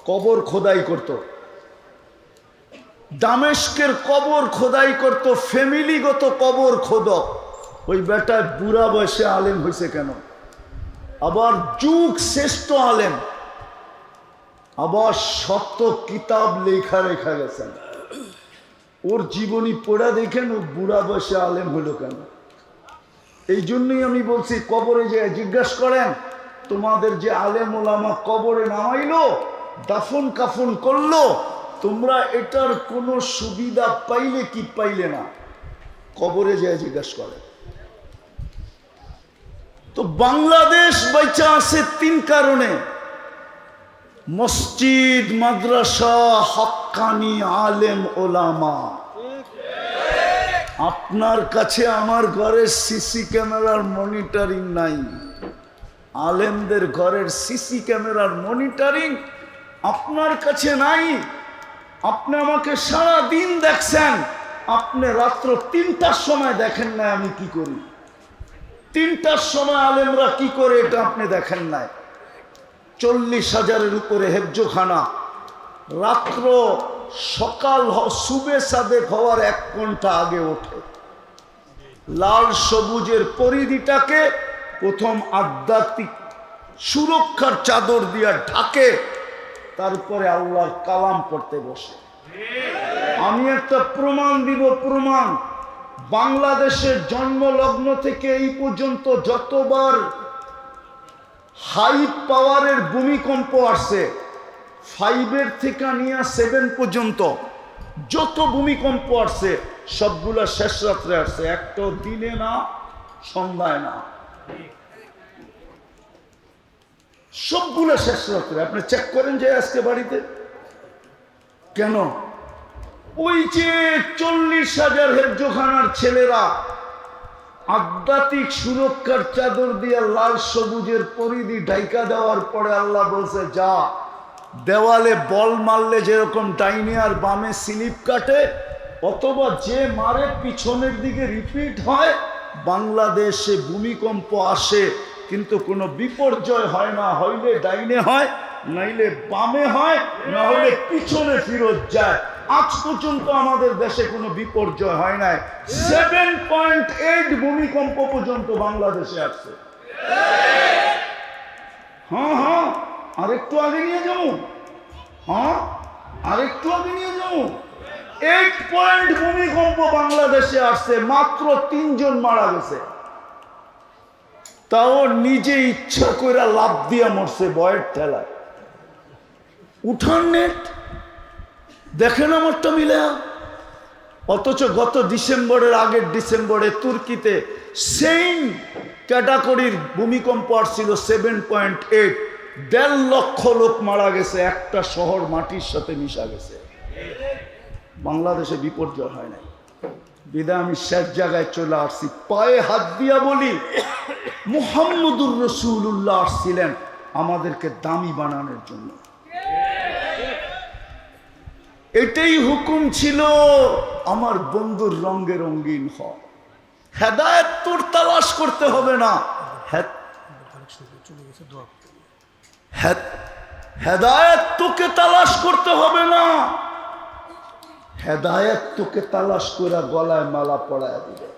কবর খোদাই করত। দামেস্কের কবর খোদাই করত, ফ্যামিলিগত কবর খোদক। ওই বেটায় বুড়া বয়সে আলেম হয়েছে কেন? আবার যুগ শ্রেষ্ঠ আলেম, আবার শত কিতাব লেখা গেছেন। ওর জীবনী পড়া দেখেন ও বুড়া বয়সে আলেম হলো কেন? এই জন্যই আমি বলছি, কবরে যে জিজ্ঞাসা করেন, তোমাদের যে আলেম ওলামা কবরে নামাইলো, দাফন কাফন করলো, তোমরা এটার কোনো সুবিধা পাইলে কি পাইলে না? কবরে যে জিজ্ঞাসা করে। তো বাংলাদেশ বেঁচে আছে 3 কারণে: মসজিদ, মাদ্রাসা, হক্কানি আলেম ওলামা। আপনার কাছে আমার ঘরের সিসি ক্যামেরার মনিটরিং নাই, আলেমদের ঘরের সিসি ক্যামেরার মনিটরিং আপনার কাছে নাই। আপনি আমাকে সারা দিন দেখছেন, আপনি রাত্র 3টার সময় দেখেন না আমি কি করি। 3টার সময় আলেমরা কি করে এটা আপনি দেখেন নাই। 40,000-এর উপরে হেফজোখানা, রাত্র সকাল সুবে সাদেক হওয়ার 1 ঘন্টা আগে ওঠে। লাল সবুজের পরিধিটাকে প্রথম আধ্যাত্মিক সুরক্ষার চাদর দিয়া ঢাকে, তারপরে আল্লাহর কালাম পড়তে বসে। আমি একটা প্রমাণ দিব, প্রমাণ। বাংলাদেশের জন্মলগ্ন থেকে এই পর্যন্ত যতবার হাই পাওয়ারের ভূমিকম্প আসছে, 5 থেকে নিয়ে 7 পর্যন্ত যত ভূমিকম্প আসছে সবগুলা শেষ রাত্রে আসছে, একটা দিনে না, সন্ধ্যায় না, সবগুলো শেষ রাত্রে। আপনি চেক করেন যে আজকে বাড়িতে কেন? ওই যে 40,000 হেফজোখানার ছেলেরা আধ্যাত্মিক সুরক্ষার চাদর দিয়ে লাল সবুজের পরিধি ঢাইকা দেওয়ার পরে আল্লাহ বলছে, যা দেওয়ালে বল মারলে যেরকম ডাইনে আর বামে স্লিপ কাটে, অথবা যে মারে পিছনের দিকে রিপিট হয়, বাংলাদেশে ভূমিকম্প আসে কিন্তু কোনো বিপর্যয় হয় না, হইলে ডাইনে হয়, নাইলে বামে হয়, না হলে পিছনে ফিরত যায়। আজ পর্যন্ত আমাদের দেশে কোনো বিপর্যয় হয় নাই। 7.8 ভূমিকম্প পর্যন্ত বাংলাদেশে আসছে। হ্যাঁ, আরেকটু আগে নিয়ে যাবো। আরেকটু আগে নিয়ে যাবো। 8 পয়েন্ট ভূমিকম্প বাংলাদেশে আসছে, মাত্র 3 জন মারা গেছে। তাও নিজে ইচ্ছা করে লাভ দিয়া মরছে বয়ের ঠেলায়। উঠান নেট দেখেন আমারটা মিলে। অথচ গত ডিসেম্বরের আগের ডিসেম্বরে তুর্কিতে সেম ক্যাটাগরির ভূমিকম্প আসছিল 7.8, 1.5 লক্ষ লোক মারা গেছে, একটা শহর মাটির সাথে মিশা গেছে। বাংলাদেশে বিপর্যয় হয় নাই বিদায় আমি শেষ জায়গায় চলে আসছি। পায়ে হাত দিয়া বলি, মুহাম্মদুর রাসূলুল্লাহ আসছিলেন আমাদেরকে দামি বানানোর জন্য। এটাই হুকুম ছিল, আমার বন্ধুর রঙে রঙিন হ। হেদায়েত তোর তালাশ করতে হবে না, হেদায়েত তোকে তালাশ করতে হবে না, হেদায়েত তোকে তালাশ করে গলায় মালা পড়ায় দিবে।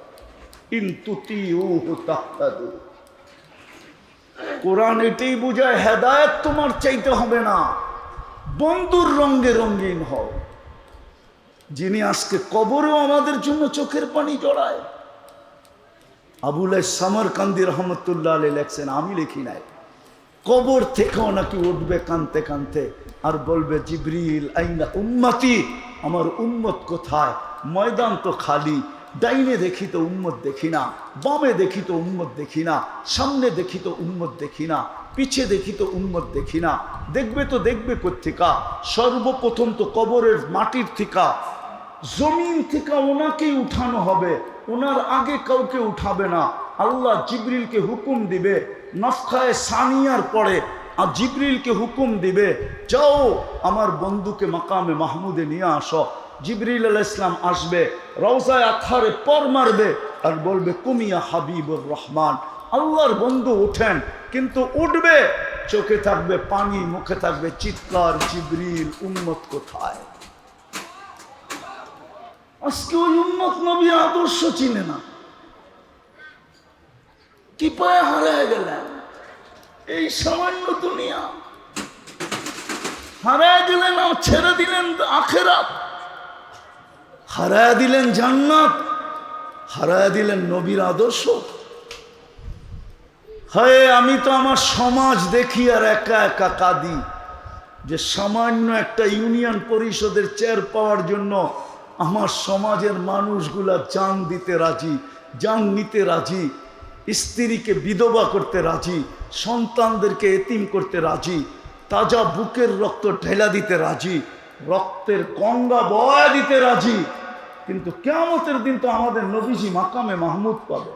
কোরআন এটাই বুঝায়, হেদায়েত তোমার চাইতে হবে না, বন্ধুর রঙে রঙিন হও। যিনি আজকে কবরেও আমাদের জন্য চোখের পানি জড়ায়। আবুল সামরকান্দি রহমতুল্লাহ আলাইহি লেখছেন, আমি লিখি নাই, কবর থেকেও নাকি উঠবে কানতে কানতে আর বলবে, জিবরিল আইনা উম্মতি, আমার উম্মত কোথায়? ময়দান তো খালি, ডাইনে দেখি তো উম্মত দেখি না, বামে দেখি তো উম্মত দেখি না, সামনে দেখি তো উম্মত দেখি না, পিছে দেখি তো উম্মত দেখি না। দেখবে তো দেখবে কোত্থেকা? সর্বপ্রথম তো কবরের মাটির থিকা, জমিন থেকে ওনাকেই উঠানো হবে, ওনার আগে কাউকে উঠাবে না। আল্লাহ জিবরিলকে হুকুম দিবে, নফখায়ে সানিয়ার পরে আর জিবরিলকে হুকুম দিবে, যাও আমার বন্ধুকে মাকামে মাহমুদে নিয়ে আসো। জিবরিল আলাইহিস সালাম আসবে, রওজায়ে আতহারে পর মারবে আর বলবে, কুমিয়া হাবিবুর রহমান, আল্লাহর বন্ধু ওঠেন। কিন্তু উঠবে, চোখে থাকবে পানি, মুখে থাকবে চিৎকার, জিবরিল উম্মত কোথায়? আজকে ওই উম্মত নবীর আদর্শ চিনে না, কি পায়ে হারায় গেলেন। এই সামান্য দুনিয়া হারায় দিলেন, আর ছেড়ে দিলেন আখিরাত, হারায় দিলেন জান্নাত, হারায় দিলেন নবীর আদর্শ। হয় আমি তো আমার সমাজ দেখি আর একা একা কাঁদি, যে সামান্য একটা ইউনিয়ন পরিষদের চেয়ার পাওয়ার জন্য আমার সমাজের মানুষগুলা জান দিতে রাজি, জান নিতে রাজি, স্ত্রীকে বিধবা করতে রাজি, সন্তানদেরকে এতিম করতে রাজি, তাজা বুকের রক্ত ঢেলা দিতে রাজি, রক্তের গঙ্গা বয়া দিতে রাজি। কিন্তু কিয়ামতের দিন তো আমাদের নবীজি মাকামে মাহমুদ পাবে।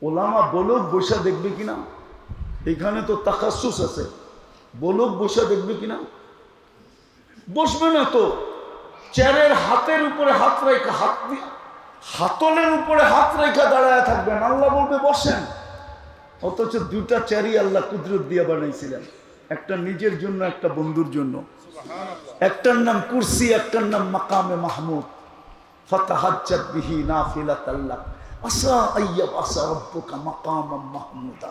ওলামা বলুক বৈশা দেখবে কিনা? এখানে তো তাকাসুস আছে, বলুক বৈশা দেখবে কিনা? বসবে না তো, চেয়ারের হাতের উপরে হাত রেখা, হাতলের উপরে হাত রেখা দাঁড়ায় থাকবেন, আল্লাহ বলবে বসেন। অথচ দুটা চেয়ারই আল্লাহ কুদরত দিয়ে বানাইছিলেন, একটা নিজের জন্য, একটা বন্ধুর জন্য। একটার নাম কুরসি, একটার নাম মাকামে মাহমুদ। ফাতাহাজ্জাত বিহি নাফিলাতাল লাক আসা আইয়াব আসা রাব্বুকা মাকামাম মাহমুদা।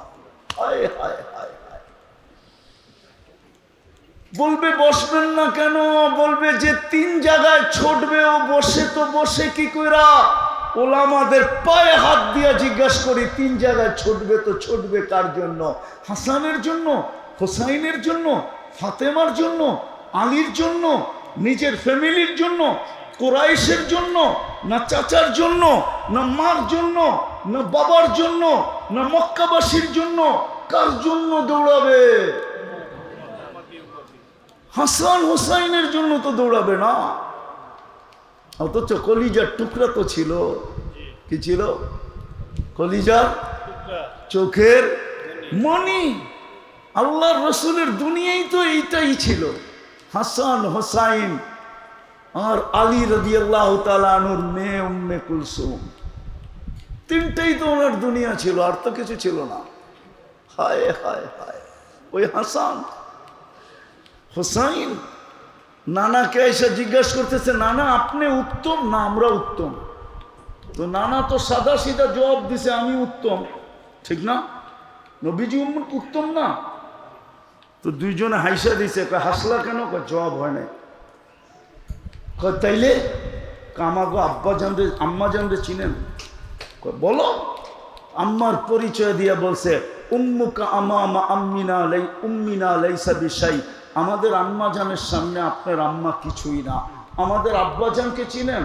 হায় হায় হায় হায়। বলবে বসবেন না কেন? বলবে যে 3 জায়গায় ছুটবে, ও বসে তো বসে কি কইরা? ওলামাদের পায়ে হাত দিয়া জিজ্ঞাসা করি, 3 জায়গায় ছুটবে তো ছুটবে কার জন্য? হাসানের জন্য, হোসাইনের জন্য, ফাতেমার জন্য, আলীর জন্য, নিজের ফ্যামিলির জন্য, কুরাইশের জন্য, না চাচার জন্য, না মার জন্য, না বাবার জন্য, না মক্কাবাসীর জন্য? কার জন্য দৌড়াবে? হাসান হোসাইনের জন্য তো দৌড়াবে না। অথচ কলিজার টুকরা তো ছিল, কি ছিল? কলিজার চোখের মনি। আল্লাহর রসুলের দুনিয়ায় তো এইটাই ছিল। হাসান হোসাইন আর আলী রাদিয়াল্লাহু তাআলা আনহুর মেয়ে উম্মে কুলসুম, তিনটেই তো ওনার দুনিয়া ছিল, আর তো কিছু ছিল না। হায় হায় হায়, ওই হাসান হোসাইন নানাকে এসে জিজ্ঞাসা করতেছে, নানা আপনি উত্তম না আমরা উত্তম? তো নানা তো সাদা সিধা জবাব দিছে, আমি উত্তম। ঠিক না? নবীজি উত্তম না? তো দুইজনে হাইসা দিছে। হাসলা কেন? জবাব হয় নাই। তাইলে আমাকে আব্বা জানতে আম্মা জানতে চিনেন? বলো। আম্মার পরিচয় দিয়ে বলছে, উম্মুকা আমামা আম্মিনা লাই উম্মিনা লাইসা বিশাই। আমাদের আম্মা জানের সামনে আপনার আম্মা কিছুই না। আমাদের আব্বা জানকে চিনেন?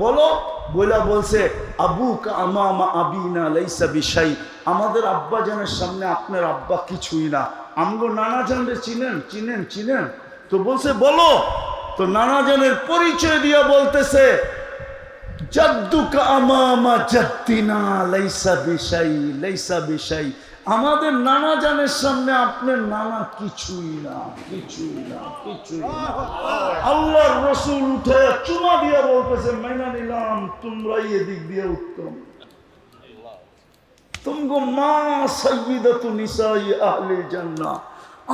বলো। বইলা বলছে, আবুকা আমামা আবিনা লাইসা বিশাই। আমাদের আব্বা জানের সামনে আপনার আব্বা কিছুই না। আমগো নানা জানরে চিনেন? চিনেন চিনেন। তো বলছে বলো। তো নানা জানের পরিচয় দিয়া বলতেছে, জাদ্দুকা আমামা জাদ্দিনা লাইসা বিশাই লাইসা বিশাই। আমাদের নানা জানের সামনে আপনার নানা কিছুই না, কিছুই না, কিছুই না। আল্লাহর রাসূল উঠে চুমা দিয়া বলতেছে, মাইনা নিলাম তোমরাই এদিক দিয়ে উত্তম। তুমগো মা সাইয়্যিদাতু নিসাই আহলিল জান্নাহ।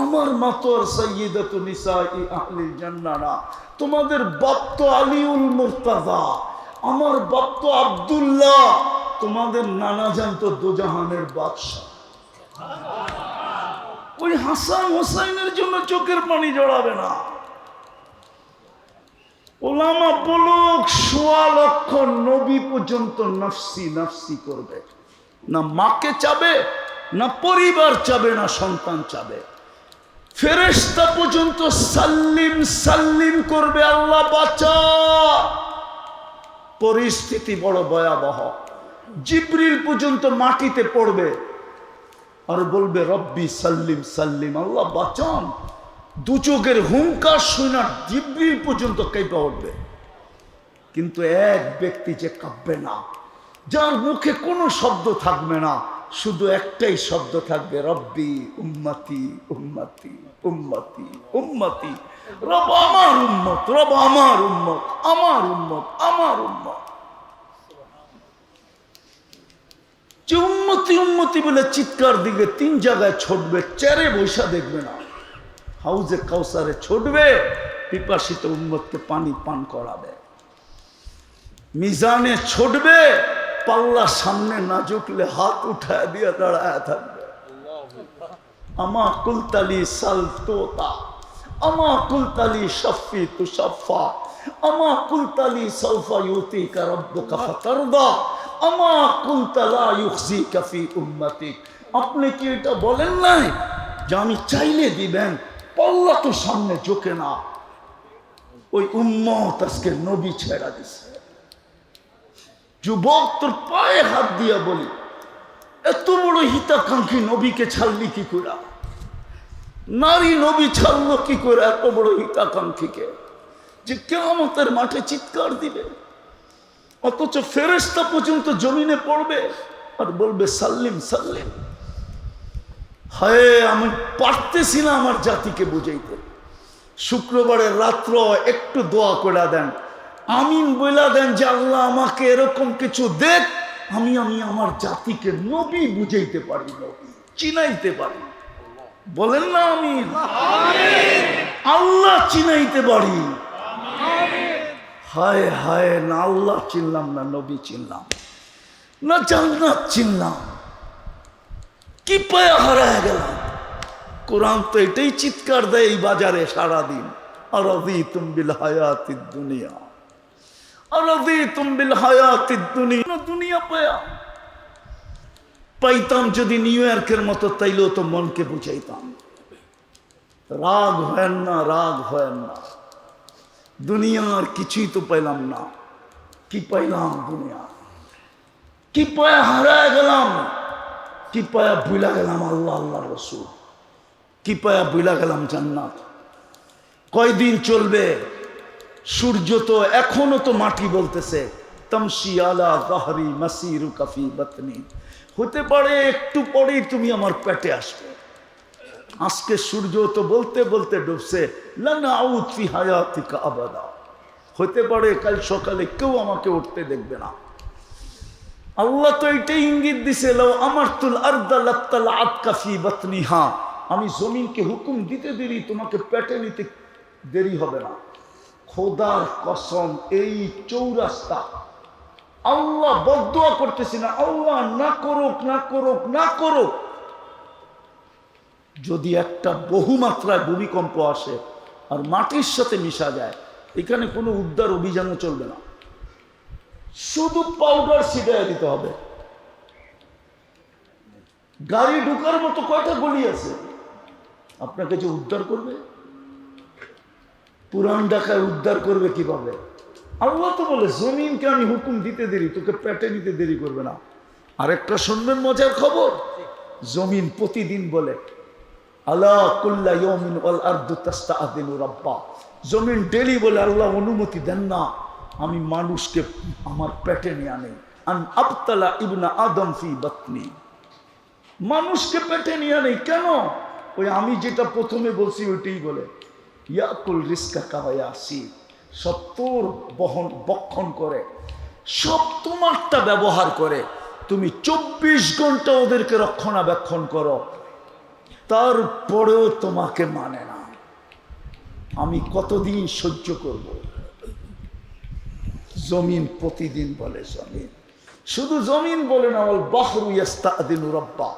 আমার মা তো আর সাইয়্যিদাতু নিসাই আহলিল জান্নাহ না। তোমাদের বাপ তো আলিউল মুর্তাজা, আমার বাপ তো আব্দুল্লাহ। তোমাদের নানা জান তো দোজাহানের বাদশা। ওই হাসান হোসাইনের জন্য চোখের পানি জড়াবে না। ওলামা বলুক ১৬ লক্ষ নবী পর্যন্ত নফসি নফসি করবে না। মাকে চাবে না, পরিবার চাবে না, সন্তান চাবে। ফেরেশতা পর্যন্ত সাল্লিম সাল্লিম করবে, আল্লাহ বাঁচা। পরিস্থিতি বড় ভয়াবহ। জিবরিল পর্যন্ত মাটিতে পড়বে আর বলবে রব্বি সাল্লিম সাল্লিম, আল্লাহ বাঁচান। দু চোখের হুঙ্কার শুনে জিবরিল পর্যন্ত কেঁপে উঠবে। কিন্তু এক ব্যক্তি যে কাঁপবে না, যার মুখে কোনো শব্দ থাকবে না, শুধু একটাই শব্দ থাকবে, রব্বি উম্মতি উম্মতি উম্মতি উম্মতি। রব আমার উম্মত, রব আমার উম্মত, আমার উম্মত, আমার উম্মত। যে উম্মতি উম্মতি বলে চিৎকার দিকে 3 জায়গায় ছুটবে, চেয়ারে বৈশা দেখবে না, হাউজে কাউসারে ছুটবে, পিপাসিত উম্মতকে পানি পান করাবে। মিজানে ছুটবে, পাল্লা সামনে না ঝুঁকলে হাত উঠায় দিয়ে দাঁড়ায় থাকবে। আমা কুলতালি সাল তোতা, আমা কুলতালি শফি তু শফা, আমা কুলতালি সৌফা ইউতিকা রাব্বুকা ফাতারদা, আমা কুলতালা ইউখজিকা ফি উম্মতিক। আপনি কি এটা বলেন নাই যে আমি চাইলে দিবেন? পাল্লা তো সামনে ঝুঁকে না। ওই উম্মত আজকে নবী ছেড়া দিছে। যুবক, তোর পায়ে হাত দিয়া বলি, এত বড় হিতাকাঙ্ক্ষী নবীকে ছাড়লি কি করে? নারী নবী ছাড়লো কি করে এত বড় হিতাকাঙ্ক্ষীকে, যে কিয়ামতের মাঠে চিৎকার দিবে? অথচ ফেরেশতা পর্যন্ত জমিনে পড়বে আর বলবে সাল্লিম সাল্লিম। হায়, আমি পারতেছি না আমার জাতিকে বুঝাইতে। শুক্রবারের রাত্র একটু দোয়া করে দেন, আমিন বইলা দেন যে আল্লাহ আমাকে এরকম কিছু দেখ, আমি আমার জাতিকে নবী বুঝাইতে পারি, নবী চিনাইতে পারি। বলেন না আমিন। আল্লাহ চিনাইতে পারি। হায় হায়, না আল্লাহ চিনলাম না, নবী চিনলাম না, জান্নাত চিনলাম, কি পায়া হারায় গেলাম। কোরআন তো এটাই চিৎকার দেয় এই বাজারে সারাদিন, আরাদিতুম বিল হায়াতিদ দুনিয়া, আরাদিতুম বিল হায়াতিদ দুনিয়া। দুনিয়া পাইতাম যদি নিউ ইয়র্কের মতো, তাইলেও তো মনকে বুঝাইতাম। রাগ হয় না, রাগ হয় না। দুনিয়ার কিছুই তো পাইলাম না। কি পাইলাম? দুনিয়া কি পায়া হারায় গেলাম, কি পায়া ভুলা গেলাম আল্লাহ আল্লাহ রসুল, কি পায়া ভুলা গেলাম জান্নাত। কয়দিন চলবে? সূর্য তো এখনো তো মাটি বলতেছে, তামশি আলা যাহরি মাসিরুকা ফি বাতনি, হতে পারে একটু পরেই তুমি আমার পেটে আসবে। আজকে সূর্য তো বলতে বলতে ডুবছে, লা নাউদ ফি হায়াতিকা আবাদা, হতে পারে কাল সকালে কেউ আমাকে উঠতে দেখবে না। আল্লাহ তো এটাই ইঙ্গিত দিছে, লাউ আমারতুল আরদা লাত্তালাআতকা ফি বাতনিহা, আমি জমিনকে হুকুম দিতে দেরি তোমাকে পেটে নিতে দেরি হবে না। খোদার কসম, এই চৌরাস্তা আল্লাহ বদদুয়া করতেছি না, আল্লাহ না করুক না করুক না করুক, যদি একটা বহুমাত্রায় ভূমিকম্প আসে আর মাটির সাথে মিশা যায়, এখানে কোনো উদ্ধার অভিযানও চলবে না, শুধু পাউডার ছিটাইয়া দিতে হবে। গাড়ি ঢুকার মতো কয়টা গলি আছে, আপনাকে যে উদ্ধার করবে? পুরান ঢাকায় উদ্ধার করবে কিভাবে? আল্লাহ তো বলে জমিনকে আমি হুকুম দিতে দেরি, তোকে পেটে নিতে দেরি করবে না। আরেকটা শুনবেন মজার খবর, জমিন প্রতিদিন বলে আলা কুল্লা ইয়াউমিন ওয়াল আরদু তাস্তাআযিনু রাব্বা, জমিন ডেলি বলে আল্লাহ অনুমতি দেন না আমি মানুষকে আমার পেটে নিয়ে আনি, আন আবতালা ইবনা আদম ফি বাতনি, মানুষকে পেটে নিয়ে আনি। কেন? ওই আমি যেটা প্রথমে বলছি ওইটাই বলে, ইয়াকুল রিস্কা কাওয়ায়াসি, সত্তর বহন বক্ষণ করে, সব তোমারটা ব্যবহার করে, তুমি 24 ঘন্টা ওদেরকে রক্ষণাবেক্ষণ করো, তারপরেও তোমাকে মানে না। আমি কতদিন সহ্য করব? জমিন প্রতিদিন বলে, জমিন শুধু জমিন বলে না, ওয়াল বাহরু ইয়াস্তাআযিনু রাব্বা,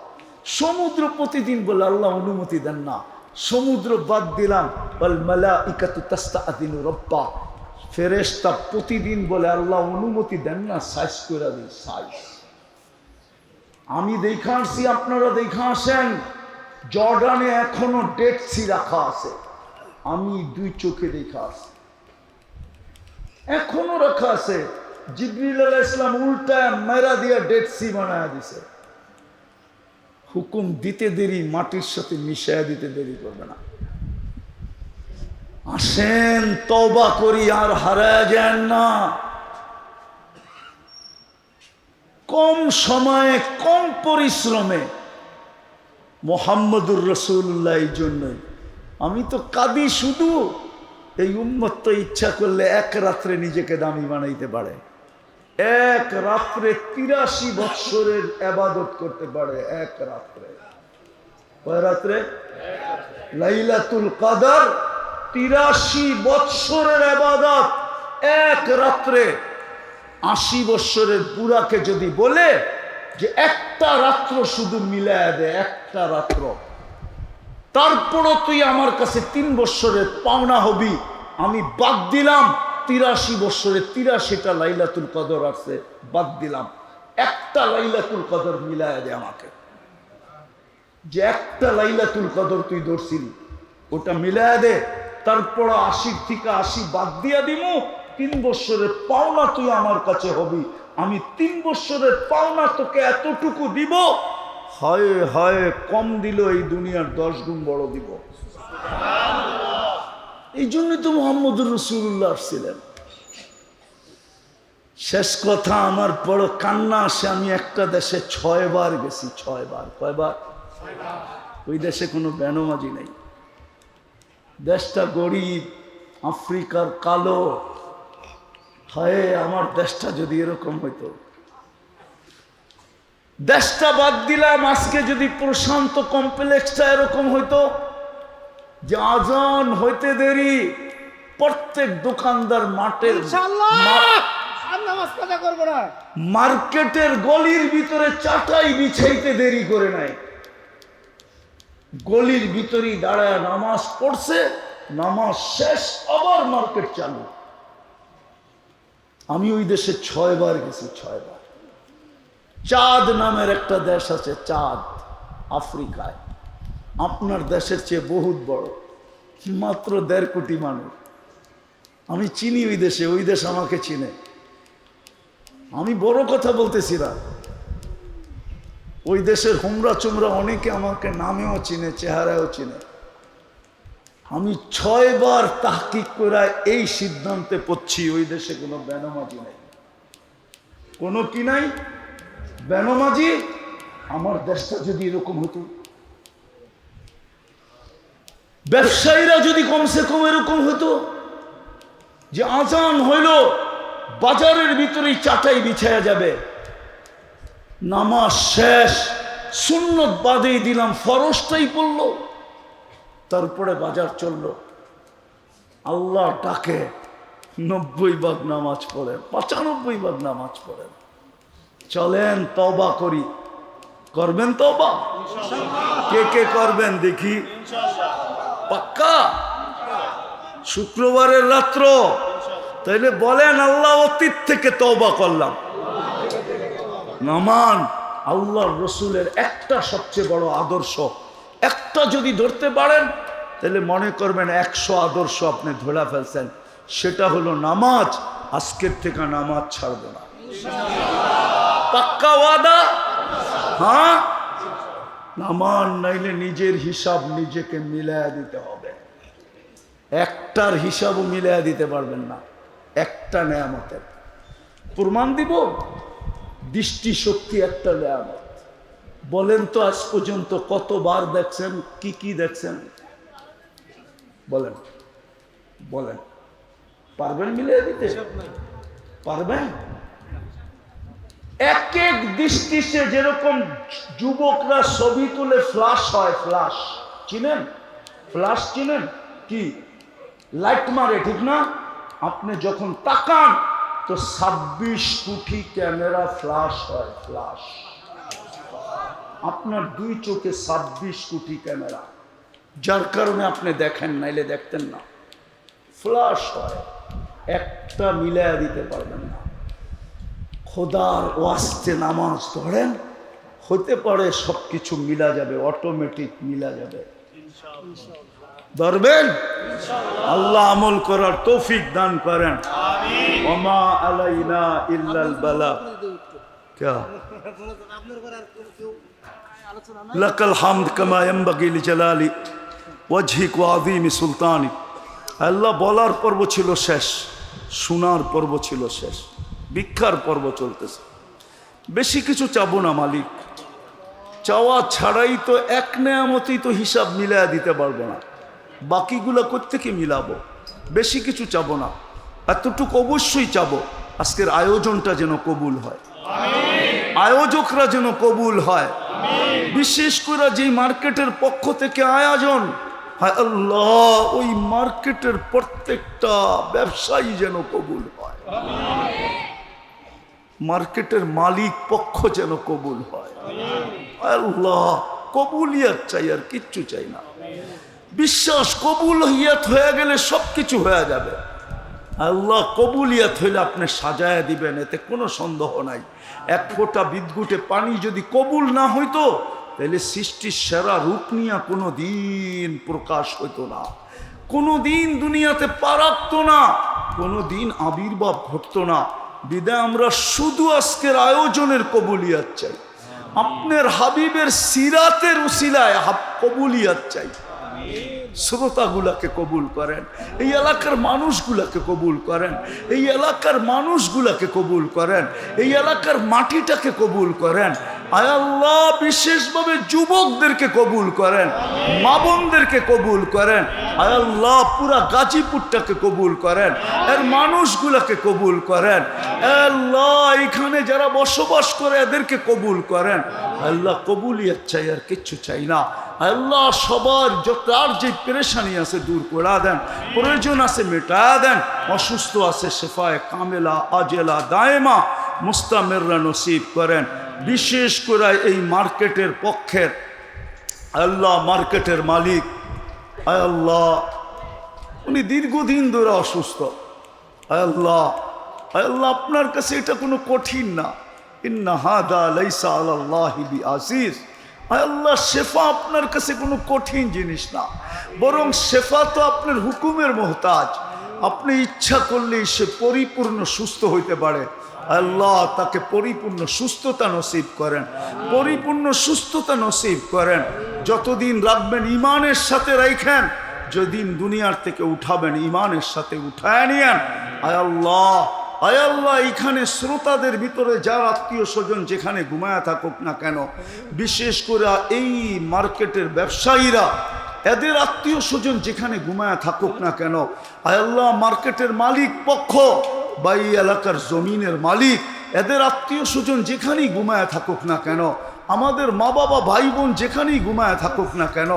সমুদ্র প্রতিদিন বলে আল্লাহ অনুমতি দেন না। সমুদ্র বাদ দিলাম, ওয়াল মালাইকাতু তাস্তাআযিনু রাব্বা, ফেরেশতা প্রতিদিন বলে আল্লাহ অনুমতি দেন না, সাইজ করে দিই সাইজ। আমি দেখা আসছি, আপনারা দেখা আসেন, জর্ডানে এখনো ডেড সি রাখা আছে, আমি 2 চোখে দেখা আসছি, এখনো রাখা আছে। জিবরিল আলাইহিস সালাম উল্টায় মেরা দিয়া ডেড সি বানায় দিছে। হুকুম দিতে দেরি, মাটির সাথে মিশাইয়া দিতে দেরি করবে না। আসেন তওবা করি, আর হারায় যান না। কম সময়ে কম পরিশ্রমে মুহাম্মদুর রাসূলুল্লাহ, এই জন্যই আমি তো কাঁদি শুধু, এই উম্মত তো ইচ্ছা করলে এক রাত্রে নিজেকে দামি বানাইতে পারে, এক রাত্রে 83 বৎসরের ইবাদত করতে পারে, এক রাত্রে। কয় রাত্রে? লাইলাতুল কদর 83 বৎসরের ইবাদত এক রাত্রে। 80 বৎসরের বুড়াকে যদি বলে যে একটা রাত্র শুধু মিলায়া দে, একটা রাত্র, তারপরও তুই আমার কাছে 3 বৎসরের পাওনা হবি, আমি বাদ দিলাম 83 বৎসরে 83টা লাইলাতুল কদর আছে, বাদ দিলাম, একটা লাইলাতুল কদর মিলায়া দে আমাকে। যে একটা লাইলাতুল কদর তুই ধরছিলি ওটা মিলায়া দে, তারপর 80 থেকে 80 বাদ দিয়া দিমু, 3 বৎসরের পাওনা তুই আমার কাছে হবি, আমি 3 বৎসরের পাওনা তোকে এতটুকু দিব, হয় হয় কম দিল এই দুনিয়ার 10 গুণ বড় দিব। এই জন্যই তো মুহাম্মদুর রাসূলুল্লাহ আসছিলেন। শেষ কথা, আমার বড় কান্না আসে, আমি একটা দেশে 6 বার গেছি, 6 বার। কয়বার? ওই দেশে কোনো বেনমাজি নেই, দেশটা গরিব, আফ্রিকার কালো। হায় আমার দেশটা যদি এরকম হইতো। দেশটা বাদ দিলাম, আজকে যদি প্রশান্ত কমপ্লেক্সটা এরকম হইতো যে আজান হইতে দেরি প্রত্যেক দোকানদার মার্কেটের গলির ভিতরে চাটাই বিছাইতে দেরি করে নাই, গলির ভিতরেই দাঁড়ায় নামাজ পড়ছে, নামাজ শেষ আবার মার্কেট চালু। আমি ওই দেশে 6 বার গেছি, 6 বার। চাঁদ নামের একটা দেশ আছে, চাঁদ, আফ্রিকায়, আপনার দেশের চেয়ে বহুত বড়, মাত্র 1.5 কোটি মানুষ। আমি চিনি ওই দেশে, ওই দেশ আমাকে চিনে। আমি বড় কথা বলতেছি না, ওই দেশের হুমরা চুমরা অনেকে আমাকে নামেও চিনে, চেহারাও চিনে। আমি 6 বার তাহকিক করে এই সিদ্ধান্তে পড়ছি ওই দেশে কোনো বেনামাজি নেই। কোনো কি নাই বেনমাজি। আমার দেশটা যদি এরকম হতো, ব্যবসায়ীরা যদি কমসে কম এরকম হতো যে আজান হইল বাজারের ভিতরেই চাটাই বিছায়া যাবে, নামাজ শেষ, সুন্নত বাদেই দিলাম, ফরজটাই পড়লো, তারপরে বাজার চললো, আল্লাহ ডাকে 90 ভাগ নামাজ পড়েন, 95 ভাগ নামাজ পড়েন, চলেন তওবা করি। করবেন তওবা? কে কে করবেন দেখি? পাক্কা? শুক্রবারের রাত্র তাইলে বলেন আল্লাহ অতীত থেকে তওবা করলাম। নামান আল্লাহর রসুলের একটা সবচেয়ে বড় আদর্শ, একটা যদি ধরতে পারেন তাহলে মনে করবেন 100 আদর্শ আপনি ধরে ফেলছেন। সেটা হলো নামাজ। আজকের থেকে নামাজ ছাড়বো না। পাক্কা ওয়াদা? হ্যাঁ। নামান নাইলে নিজের হিসাব নিজেকে মিলায়া দিতে হবে। একটার হিসাবও মিলায়া দিতে পারবেন না। একটা নেয়ামতের প্রমাণ দিব। দৃষ্টি শক্তি একটা নেয়ামত। বলেন তো আজ পর্যন্ত কতবার দেখছেন, কি কি দেখছেন? বলেন বলেন, পারবেন মিলিয়ে দিতে? পারবেন? এক এক দৃষ্টিতে যেরকম যুবকরা ছবি তুলে ফ্লাশ হয়, ফ্লাশ চিনেন? ফ্লাশ চিনেন? কি লাইট মারে, ঠিক না? আপনি যখন তাকান তো 26 কোটি ক্যামেরা ফ্লাশ হয়, ফ্লাশ। আপনার 2 চোখে 26 কোটি ক্যামেরা, যার কারণে আপনি দেখেন, নাইলে দেখতেন না। ফ্লাশ হয়, একটা মিলায়া দিতে পারবেন না। খোদার ওয়াস্তে নামাজ ধরেন, হতে পারে সবকিছু মিলা যাবে, অটোমেটিক মিলা যাবে। ধরবেন? আল্লাহ আমল করার তৌফিক দান করেন। ওমা আলাইনা ইল্লাল বালাগ। क्या लकल हामद कमा यंबगी लिजलाली वजहिक व आज़ीम सुल्तानी। আল্লাহ বলার পর্ব ছিল শেষ, শোনার পর্ব ছিল শেষ, ভিক্ষার পর্ব চলতেছে। বেশি কিছু চাবো না মালিক, চাওয়া ছাড়াই তো এক নেয়ামতেই তো হিসাব মিলায়া দিতে পারবো না, বাকিগুলো কোত্থেকে মিলাবো? বেশি কিছু চাবো না, এতটুকু অবশ্যই চাবো আজকের আয়োজনটা যেন কবুল হয়, আয়োজকরা যেন কবুল হয়। বিশেষ করে যে মার্কেটের পক্ষ থেকে আয়োজন, হায় আল্লাহ ওই মার্কেটের প্রত্যেকটা ব্যবসায়ী যেন কবুল হয়, মার্কেটের মালিক পক্ষ যেন কবুল হয়। আল্লাহ কবুলিয়াত চাই, আর কিচ্ছু চাই না। বিশ্বাস কবুলিয়াত হয়ে গেলে সবকিছু হয়ে যাবে। আল্লাহ কবুলিয়াত হইলে আপনি সাজায়া দিবেন, এতে কোনো সন্দেহ নাই। এক ফোঁটা বিদ্যুটে পানি যদি কবুল না হইতো তাহলে সৃষ্টির সেরা রূপ নিয়ে কোনো দিন প্রকাশ হইতো না, কোনো দিন দুনিয়াতে পা রাখতো না, কোনো দিন আবির্ভাব ঘটতো না। বিদায় আমরা শুধু আজকের আয়োজনের কবুলিয়াত চাই, আপনার হাবিবের সিরাতের উসিলায় কবুলিয়াত চাই। শ্রোতাগুলাকে কবুল করেন, এই এলাকার মানুষগুলাকে কবুল করেন, এই এলাকার মানুষগুলাকে কবুল করেন, এই এলাকার মাটিটাকে কবুল করেন। আয় আল্লাহ বিশেষভাবে যুবকদেরকে কবুল করেন, মা বোনদেরকে কবুল করেন। আয় আল্লাহ পুরা গাজীপুরটাকে কবুল করেন, এর মানুষগুলাকে কবুল করেন। আল্লাহ এখানে যারা বসবাস করে এদেরকে কবুল করেন। আল্লাহ কবুলিয়াত চাই, আর কিচ্ছু চাই না। আল্লাহ সবার যার যে পেরেশানি আছে দূর করে দেন, প্রয়োজন আছে মেটা দেন, অসুস্থ আছে শেফায়ে কামেলা আজেলা দায়েমা মুস্তামেররা নসিব করেন। বিশেষ করে এই মার্কেটের পক্ষের আল্লাহ, মার্কেটের মালিক আল্লাহ উনি দীর্ঘদিন ধরে অসুস্থ। আল্লাহ আল্লাহ আপনার কাছে এটা কোনো কঠিন না। ইন্না হাদা লাইসা আলাল্লাহি বিআসিস। আল্লাহ শেফা আপনার কাছে কোনো কঠিন জিনিস না, বরং শেফা তো আপনার হুকুমের মোহতাজ। আপনি ইচ্ছা করলেই সে পরিপূর্ণ সুস্থ হইতে পারে। আল্লাহ তাকে পরিপূর্ণ সুস্থতা নসিব করেন, পরিপূর্ণ সুস্থতা নসিব করেন। যতদিন রাখবেন ইমানের সাথে রাখেন, যেদিন দুনিয়ার থেকে উঠাবেন ইমানের সাথে উঠায় নিয়েন। আয় আল্লাহ আয় আল্লাহ, এখানে শ্রোতাদের ভিতরে যার আত্মীয় স্বজন যেখানে ঘুমায়া থাকুক না কেন, বিশেষ করে এই মার্কেটের ব্যবসায়ীরা, এদের আত্মীয় স্বজন যেখানে ঘুমায়া থাকুক না কেন, আয় আল্লাহ, মার্কেটের মালিক পক্ষ বা এই এলাকার জমিনের মালিক, এদের আত্মীয় স্বজন যেখানেই ঘুমায়া থাকুক না কেন, আমাদের মা বাবা ভাই বোন যেখানেই ঘুমায়া থাকুক না কেন,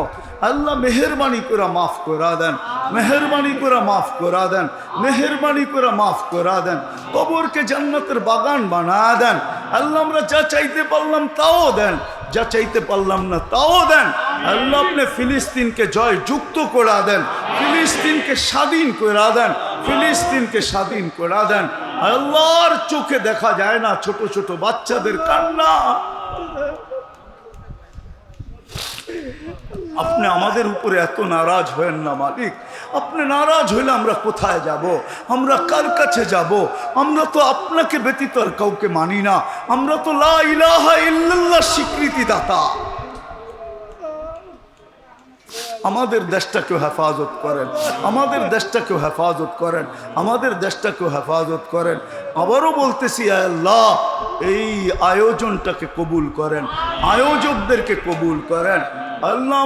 আল্লাহ মেহেরবানি করে মাফ করা দেন, মেহেরবানি করে মাফ করা দেন, মেহেরবানি করে মাফ করা দেন। কবরকে জান্নাতের বাগান বানা দেন। আল্লাহ, আমরা যা চাইতে পারলাম তাও দেন, যা চাইতে পারলাম না তাও দেন। আল্লাহ, আপনি ফিলিস্তিনকে জয় যুক্ত করা দেন, ফিলিস্তিনকে স্বাধীন করা দেন, ফিলিস্তিনকে স্বাধীন করা দেন। আল্লাহর চোখে দেখা যায় না ছোট ছোট বাচ্চাদের কান্না। আপনি আমাদের উপরে এত নারাজ হয়েন না মালিক। আপনি নারাজ হইলে আমরা কোথায় যাব? আমরা কার কাছে যাব? আমরা তো আপনাকে ব্যতীত আর কাউকে মানি না। আমরা তো লা ইলাহা ইল্লাল্লাহ স্বীকৃতি দাতা। আমাদের দেশটাকেও হেফাজত করেন, আমাদের দেশটাকেও হেফাজত করেন, আমাদের দেশটাকেও হেফাজত করেন। আবারও বলতেছি, আল্লাহ, এই আয়োজনটাকে কবুল করেন, আয়োজকদেরকে কবুল করেন। আল্লাহ,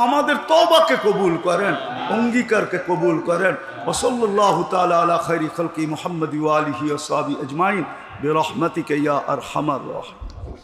আমাদের তওবাকে কবুল করেন, অঙ্গীকারকে কবুল করেন। ওয়াসাল্লাল্লাহু তাআলা আলা খায়রি খালকি মুহাম্মদ ওয়া আলিহি ওয়া সাহবিহি আজমাইন বিরহমাতিকা ইয়া আরহামার রাহিমিন।